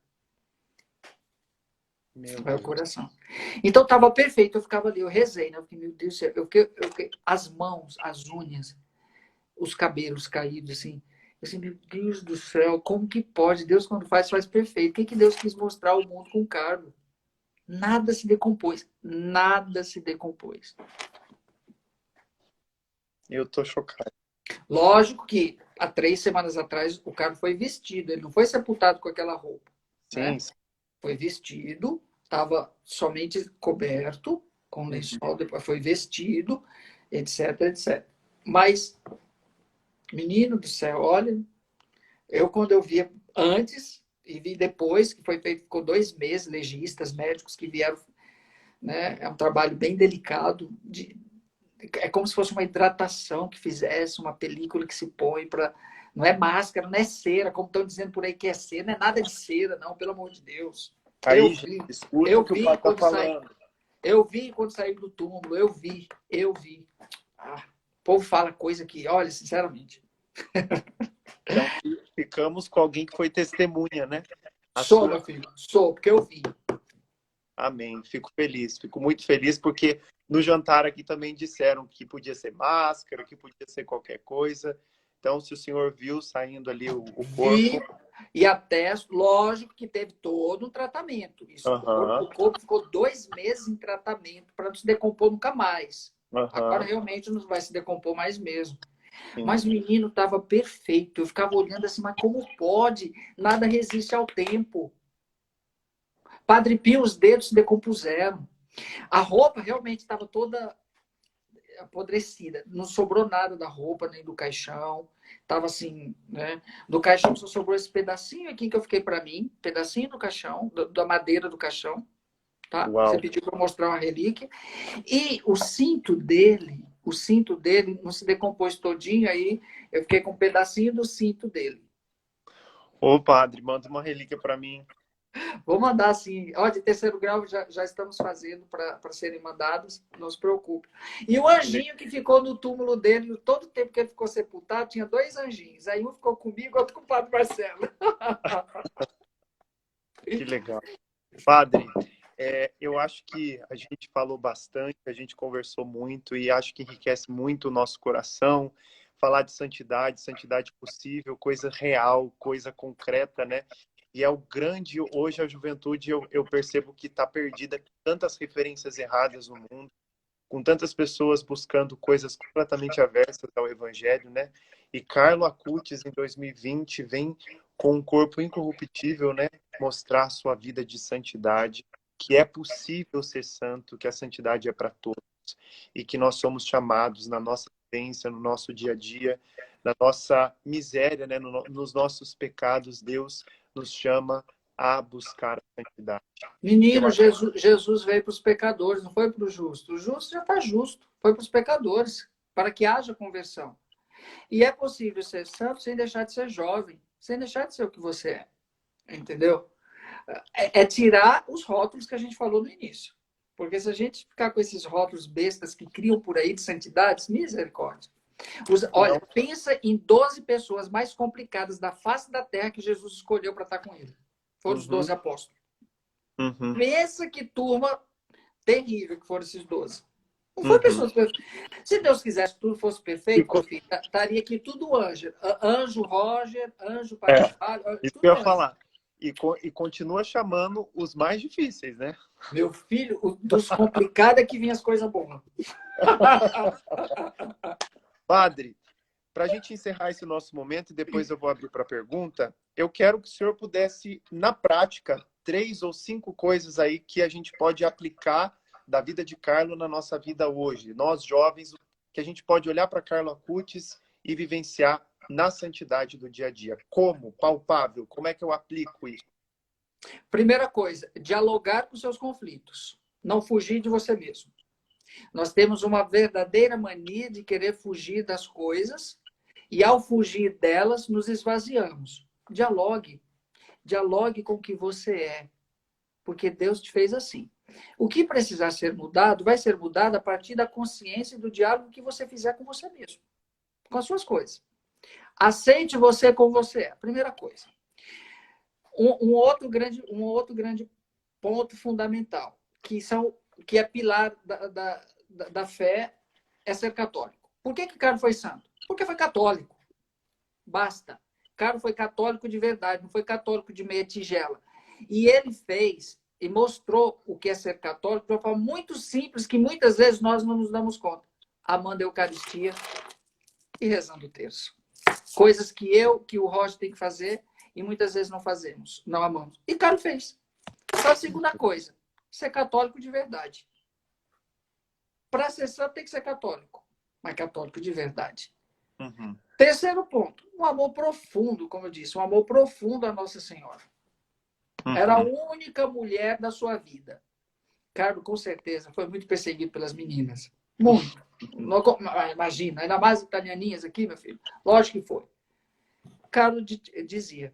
Meu Vai o Deus. coração. Então estava perfeito, eu ficava ali, eu rezei, né? Eu fiquei, meu Deus do céu, as mãos, as unhas, os cabelos caídos, assim. Eu assim, meu Deus do céu, como que pode? Deus, quando faz, faz perfeito. O que Deus quis mostrar ao mundo com o Carlos? Nada se decompôs. Nada se decompôs. Eu tô chocado. Lógico que há 3 semanas atrás o Carlos foi vestido, ele não foi sepultado com aquela roupa, Sim, né? Foi vestido, estava somente coberto com lençol, depois foi vestido, etc, etc. Mas, menino do céu, olha, quando eu via antes e vi depois, que foi feito, ficou 2 meses, legistas, médicos que vieram, né? É um trabalho bem delicado, é como se fosse uma hidratação que fizesse, uma película que se põe para Não é máscara, não é cera, como estão dizendo por aí que é cera. Não é nada de cera, não, pelo amor de Deus. Aí, gente, escuta Eu o que o vi Padre tá quando saí, falando. eu vi quando saí do túmulo, eu vi. Ah, o povo fala coisa que, olha, sinceramente. Então, ficamos com alguém que foi testemunha, né? A Sou, sua. meu filho, sou, porque eu vi. Amém. Fico feliz, fico muito feliz, porque no jantar aqui também disseram que podia ser máscara, que podia ser qualquer coisa. Então, se o senhor viu saindo ali o corpo. Vi e atesto, lógico que teve todo um tratamento. Isso, Aham, o corpo ficou 2 meses em tratamento para não se decompor nunca mais. Agora aham, realmente não vai se decompor mais mesmo. sim. Mas o menino estava perfeito. Eu ficava olhando assim, mas como pode? Nada resiste ao tempo. Padre Pio, os dedos se decompuseram. A roupa realmente estava toda apodrecida. Não sobrou nada da roupa, nem do caixão. Tava assim, né? Do caixão só sobrou esse pedacinho aqui que eu fiquei para mim, pedacinho do caixão, da madeira do caixão, tá? Você Uau. pediu para mostrar uma relíquia. E o cinto dele não se decompôs todinho, aí eu fiquei com um pedacinho do cinto dele. Ô, padre, manda uma relíquia para mim. Vou mandar assim, ó, de terceiro grau já estamos fazendo para serem mandados, não se preocupe. E o anjinho que ficou no túmulo dele, todo o tempo que ele ficou sepultado, tinha 2 anjinhos. Aí um ficou comigo, outro com o Padre Marcelo. Que legal. Padre, eu acho que a gente falou bastante, a gente conversou muito e acho que enriquece muito o nosso coração. Falar de santidade, santidade possível, coisa real, coisa concreta, né? E é o grande, hoje a juventude eu percebo que está perdida com tantas referências erradas no mundo, com tantas pessoas buscando coisas completamente aversas ao evangelho, né? E Carlo Acutis, em 2020, vem com um corpo incorruptível, né? Mostrar sua vida de santidade, que é possível ser santo, que a santidade é para todos e que nós somos chamados na nossa vivência, no nosso dia a dia, na nossa miséria, né? Nos nossos pecados, Deus nos chama a buscar a santidade. Eu Menino, acho Jesus veio para os pecadores, não foi para os justos. O justo já está justo, foi para os pecadores, para que haja conversão. E é possível ser santo sem deixar de ser jovem, sem deixar de ser o que você é. Entendeu? É tirar os rótulos que a gente falou no início. Porque se a gente ficar com esses rótulos bestas que criam por aí de santidades, misericórdia. que Olha, não. pensa em 12 pessoas mais complicadas da face da terra que Jesus escolheu para estar com ele. Foram os Uhum, 12 apóstolos. uhum, Pensa que turma terrível que foram esses 12. Não foi uhum. pessoas perfeitas. Se Deus quisesse que tudo fosse E, perfeito, meu filho, estaria aqui tudo anjo. Anjo Roger, anjo é, Pascoal, isso que eu tudo ia anjo. falar. E continua chamando os mais difíceis, né? Meu filho, dos complicados é que vinha as coisas boas. Padre, para a gente encerrar esse nosso momento e depois eu vou abrir para pergunta, eu quero que o senhor pudesse, na prática, 3 ou 5 coisas aí que a gente pode aplicar da vida de Carlo na nossa vida hoje. Nós, jovens, que a gente pode olhar para Carlo Acutis e vivenciar na santidade do dia a dia. Como? Palpável? Como é que eu aplico isso? Primeira coisa, dialogar com seus conflitos. Não fugir de você mesmo. Nós temos uma verdadeira mania de querer fugir das coisas e, ao fugir delas, nos esvaziamos. Dialogue. Dialogue com o que você é, porque Deus te fez assim. O que precisar ser mudado, vai ser mudado a partir da consciência e do diálogo que você fizer com você mesmo, com as suas coisas. Aceite você como você é, primeira coisa. Um outro grande ponto fundamental, que é pilar da fé, é ser católico. Por que Carlos foi santo? Porque foi católico. Basta. Carlos foi católico de verdade, não foi católico de meia tigela. E ele fez e mostrou o que é ser católico de uma forma muito simples, que muitas vezes nós não nos damos conta. Amando a Eucaristia e rezando o terço. Coisas que o Roger tem que fazer e muitas vezes não fazemos, não amamos. E Carlos fez. Só a segunda coisa, ser católico de verdade. Para ser santo tem que ser católico, mas católico de verdade. Uhum, Terceiro ponto, um amor profundo, como eu disse, um amor profundo à Nossa Senhora. Era a uhum, única mulher da sua vida. Carlos, com certeza, foi muito perseguido pelas meninas. Muito. uhum. Imagina, ainda mais italianinhas aqui, meu filho. Lógico que foi. Carlos dizia: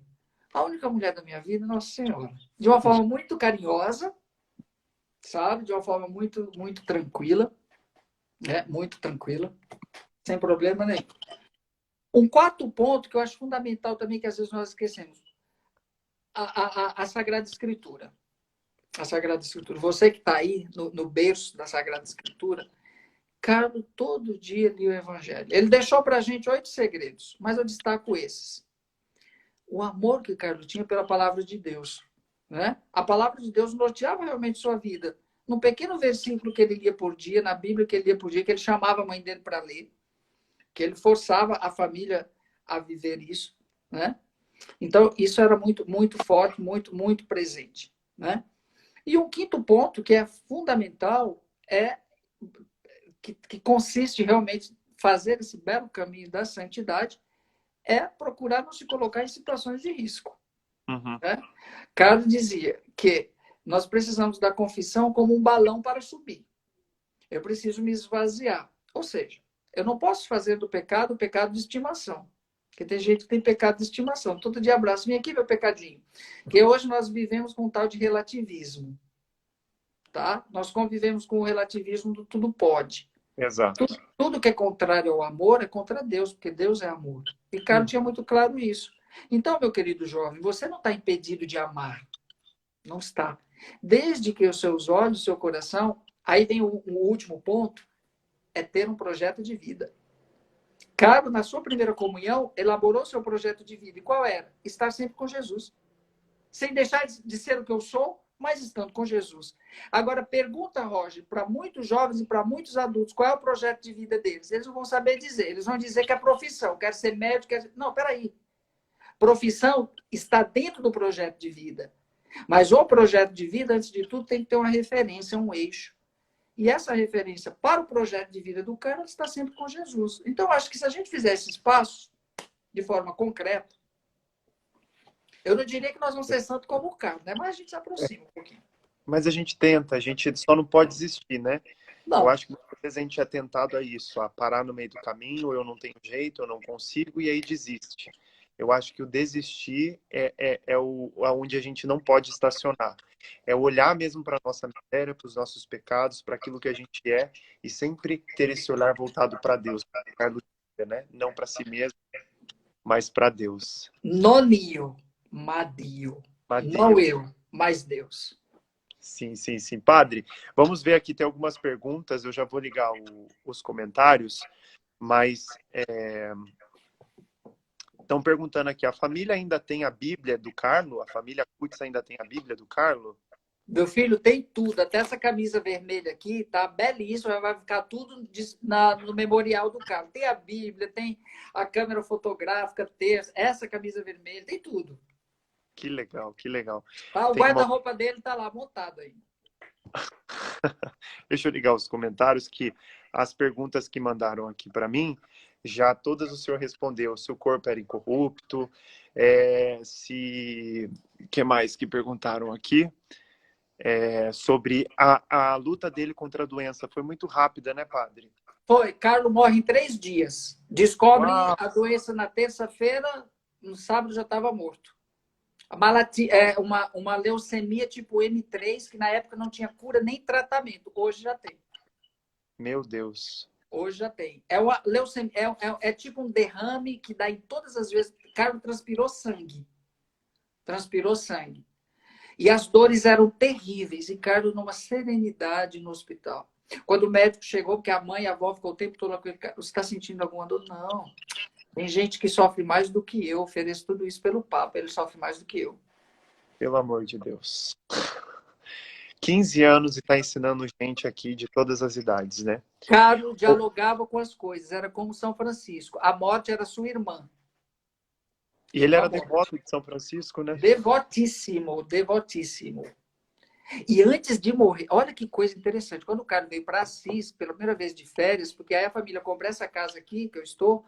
a única mulher da minha vida, Nossa Senhora. De uma forma muito carinhosa, sabe? De uma forma muito, muito tranquila, né? Muito tranquila, sem problema nenhum. Um quarto ponto que eu acho fundamental também, que às vezes nós esquecemos: a Sagrada Escritura. A Sagrada Escritura. Você que está aí no berço da Sagrada Escritura, Carlos todo dia lia o Evangelho. Ele deixou para a gente 8 segredos, mas eu destaco esses. O amor que Carlos tinha pela palavra de Deus. Né? A palavra de Deus norteava realmente sua vida. Num pequeno versículo que ele lia por dia, na Bíblia que ele lia por dia, que ele chamava a mãe dele para ler, que ele forçava a família a viver isso. Né? Então, isso era muito, muito forte, muito, muito presente. Né? E um quinto ponto, que é fundamental, é que consiste realmente em fazer esse belo caminho da santidade, é procurar não se colocar em situações de risco. Uhum. Né? Carlos dizia que nós precisamos da confissão como um balão para subir. Eu preciso me esvaziar. Ou seja, eu não posso fazer do pecado o pecado de estimação. Porque tem gente que tem pecado de estimação. Todo dia abraço, vem aqui meu pecadinho. Porque hoje nós vivemos com um tal de relativismo. Tá? Nós convivemos com o relativismo do tudo pode. Exato. Tudo que é contrário ao amor é contra Deus, porque Deus é amor. E Carlos tinha muito claro isso. Então, meu querido jovem, você não está impedido de amar. Não está. Desde que os seus olhos, o seu coração... Aí vem o último ponto, é ter um projeto de vida. Carlos, na sua primeira comunhão, elaborou seu projeto de vida. E qual era? Estar sempre com Jesus. Sem deixar de ser o que eu sou, mas estando com Jesus. Agora, pergunta, Roger, para muitos jovens e para muitos adultos, qual é o projeto de vida deles? Eles não vão saber dizer. Eles vão dizer que é profissão, quer ser médico, quer... Não, peraí. Profissão está dentro do projeto de vida. Mas o projeto de vida, antes de tudo, tem que ter uma referência, um eixo. E essa referência para o projeto de vida do cara está sempre com Jesus. Então, acho que se a gente fizer esses passos de forma concreta, eu não diria que nós vamos ser santos como o Carlos, né? Mas a gente se aproxima um pouquinho. Mas a gente tenta, a gente só não pode desistir, né? Eu Não. acho que muitas vezes a gente é tentado a isso, a parar no meio do caminho, eu não tenho jeito, eu não consigo, e aí desiste. Eu acho que o desistir é onde a gente não pode estacionar. É olhar mesmo para a nossa miséria, para os nossos pecados, para aquilo que a gente é, e sempre ter esse olhar voltado para Deus, né? Não para si mesmo, mas para Deus. Nonio, Madio. Não eu, mas Deus. Sim, sim, sim. Padre, vamos ver aqui, tem algumas perguntas, eu já vou ligar os comentários, mas estão perguntando aqui, a família ainda tem a Bíblia do Carlo? A família Kutz ainda tem a Bíblia do Carlo? Meu filho tem tudo, até essa camisa vermelha aqui, tá belíssima, vai ficar tudo no memorial do Carlos. Tem a Bíblia, tem a câmera fotográfica, texto, essa camisa vermelha, tem tudo. Que legal, que legal. Tá? O guarda-roupa dele tá lá montado aí. Deixa eu ligar os comentários, que as perguntas que mandaram aqui para mim, já todas o senhor respondeu. Se o corpo era incorrupto, que mais que perguntaram aqui? Sobre a luta dele contra a doença. Foi muito rápida, né, padre? Foi. Carlos morre em 3 dias. Descobre a doença na terça-feira, no sábado já estava morto. Uma leucemia tipo M3, que na época não tinha cura nem tratamento. Hoje já tem. Meu Deus. Hoje já tem. Uma leucemia, é tipo um derrame que dá em todas as vezes. Carlos transpirou sangue. Transpirou sangue. E as dores eram terríveis. E Carlos numa serenidade no hospital. Quando o médico chegou, porque a mãe e a avó ficou o tempo todo com ele, você está sentindo alguma dor? Não. Tem gente que sofre mais do que eu. Ofereço tudo isso pelo Papa. Ele sofre mais do que eu. Pelo amor de Deus. 15 anos e está ensinando gente aqui de todas as idades, né? Carlos dialogava com as coisas. Era como São Francisco. A morte era sua irmã. E ele era devoto de São Francisco, né? Devotíssimo, devotíssimo. E antes de morrer, olha que coisa interessante. Quando o Carlos veio para Assis, pela primeira vez de férias, porque aí a família comprou essa casa aqui, que eu estou,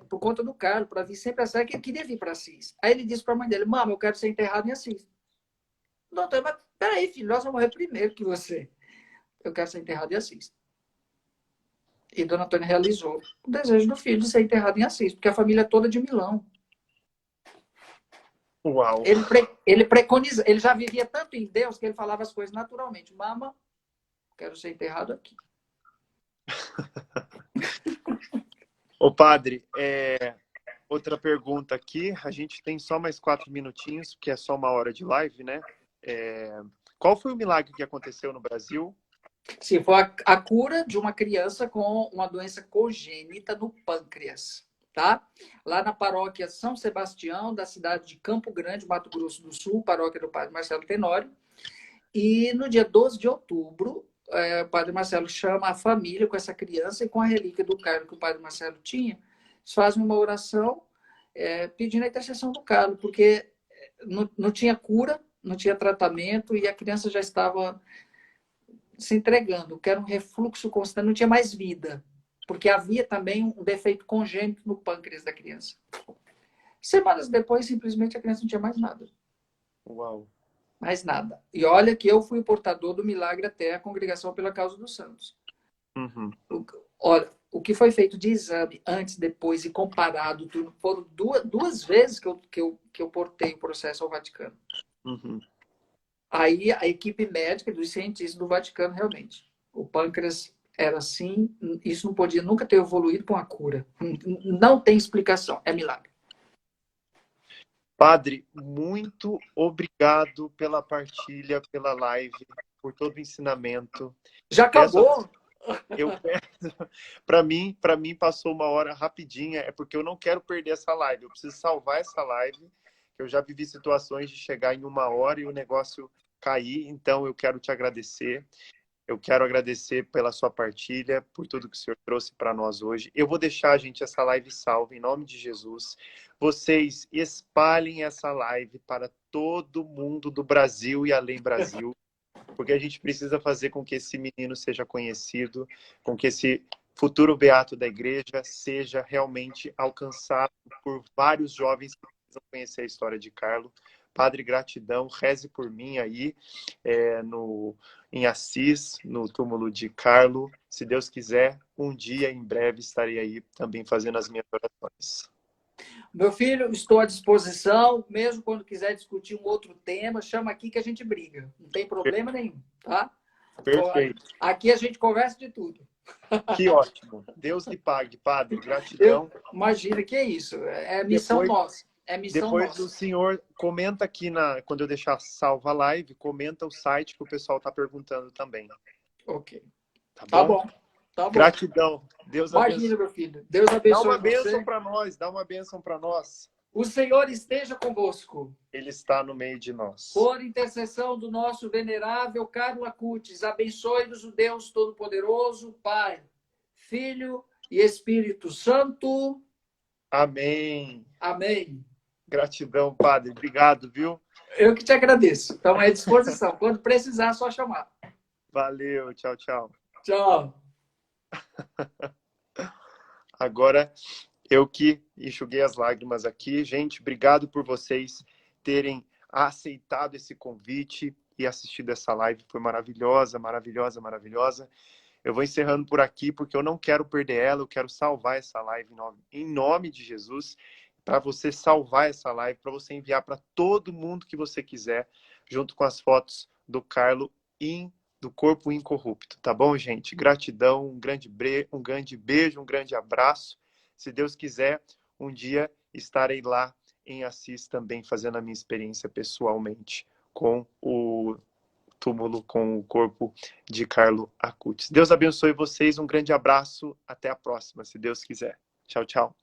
por conta do Carlos, para vir sempre a Assis, que ele queria vir para Assis. Aí ele disse para a mãe dele: Mama, eu quero ser enterrado em Assis. Doutor, mas peraí, filho, nós vamos morrer primeiro que você. Eu quero ser enterrado em Assis. E Dona Antônia realizou o desejo do filho de ser enterrado em Assis, porque a família é toda de Milão. Uau! Ele preconiza, ele já vivia tanto em Deus que ele falava as coisas naturalmente. Mama, quero ser enterrado aqui. Ô, padre, outra pergunta aqui. A gente tem só mais 4 minutinhos, porque é só uma hora de live, né? Qual foi o milagre que aconteceu no Brasil? Sim, foi a cura de uma criança com uma doença congênita no pâncreas, tá? Lá na paróquia São Sebastião, da cidade de Campo Grande, Mato Grosso do Sul, paróquia do Padre Marcelo Tenório. E no dia 12 de outubro, o Padre Marcelo chama a família com essa criança e com a relíquia do Carlo que o Padre Marcelo tinha, eles fazem uma oração pedindo a intercessão do Carlo, porque não tinha cura, não tinha tratamento e a criança já estava se entregando, que era um refluxo constante, não tinha mais vida, porque havia também um defeito congênito no pâncreas da criança. Semanas depois, simplesmente a criança não tinha mais nada. Uau! Mais nada. E olha que eu fui o portador do milagre até a Congregação pela Causa dos Santos. Uhum. Olha, o que foi feito de exame antes, depois e comparado, tudo, foram duas vezes que eu portei o processo ao Vaticano. Uhum. Aí a equipe médica dos cientistas do Vaticano, realmente, o pâncreas era assim, isso não podia nunca ter evoluído com a cura. Não tem explicação, é milagre. Padre, muito obrigado pela partilha, pela live, por todo o ensinamento. Já Peço acabou? Eu peço, para mim passou uma hora rapidinha, é porque eu não quero perder essa live. Eu preciso salvar essa live. Eu já vivi situações de chegar em uma hora e o negócio cair, então eu quero te agradecer. Eu quero agradecer pela sua partilha, por tudo que o senhor trouxe para nós hoje. Eu vou deixar, gente, essa live salva em nome de Jesus. Vocês espalhem essa live para todo mundo do Brasil e além Brasil, porque a gente precisa fazer com que esse menino seja conhecido, com que esse futuro beato da igreja seja realmente alcançado por vários jovens que precisam conhecer a história de Carlo. Padre, gratidão, reze por mim aí em Assis, no túmulo de Carlo. Se Deus quiser, um dia, em breve, estarei aí também fazendo as minhas orações. Meu filho, estou à disposição, mesmo quando quiser discutir um outro tema, chama aqui que a gente briga. Não tem problema nenhum, tá? Perfeito. Aqui a gente conversa de tudo. Que ótimo. Deus lhe pague, padre. Gratidão. Imagina que é isso. É missão Depois, nossa. É missão Depois o nossa. senhor comenta aqui, quando eu deixar salva a live, comenta o site que o pessoal está perguntando também. Ok. Tá Tá bom? bom. Tá bom. Gratidão. Deus Imagina, abençoe. meu filho. Deus Dá abençoe uma bênção você. para nós, dá uma bênção para nós. O Senhor esteja convosco. Ele está no meio de nós. Por intercessão do nosso venerável Carlo Acutis, abençoe-nos o Deus Todo-Poderoso, Pai, Filho e Espírito Santo. Amém. Amém. Gratidão, padre. Obrigado, viu? Eu que te agradeço. Então, é à disposição. Quando precisar, é só chamar. Valeu. Tchau, tchau. Tchau. Agora, eu que enxuguei as lágrimas aqui. Gente, obrigado por vocês terem aceitado esse convite e assistido essa live. Foi maravilhosa, maravilhosa, maravilhosa. Eu vou encerrando por aqui, porque eu não quero perder ela. Eu quero salvar essa live em nome de Jesus. Para você salvar essa live, para você enviar para todo mundo que você quiser, junto com as fotos do Carlo do corpo incorrupto. Tá bom, gente? Gratidão, um grande beijo, um grande abraço. Se Deus quiser, um dia estarei lá em Assis também, fazendo a minha experiência pessoalmente com o túmulo, com o corpo de Carlo Acutis. Deus abençoe vocês, um grande abraço, até a próxima, se Deus quiser. Tchau, tchau.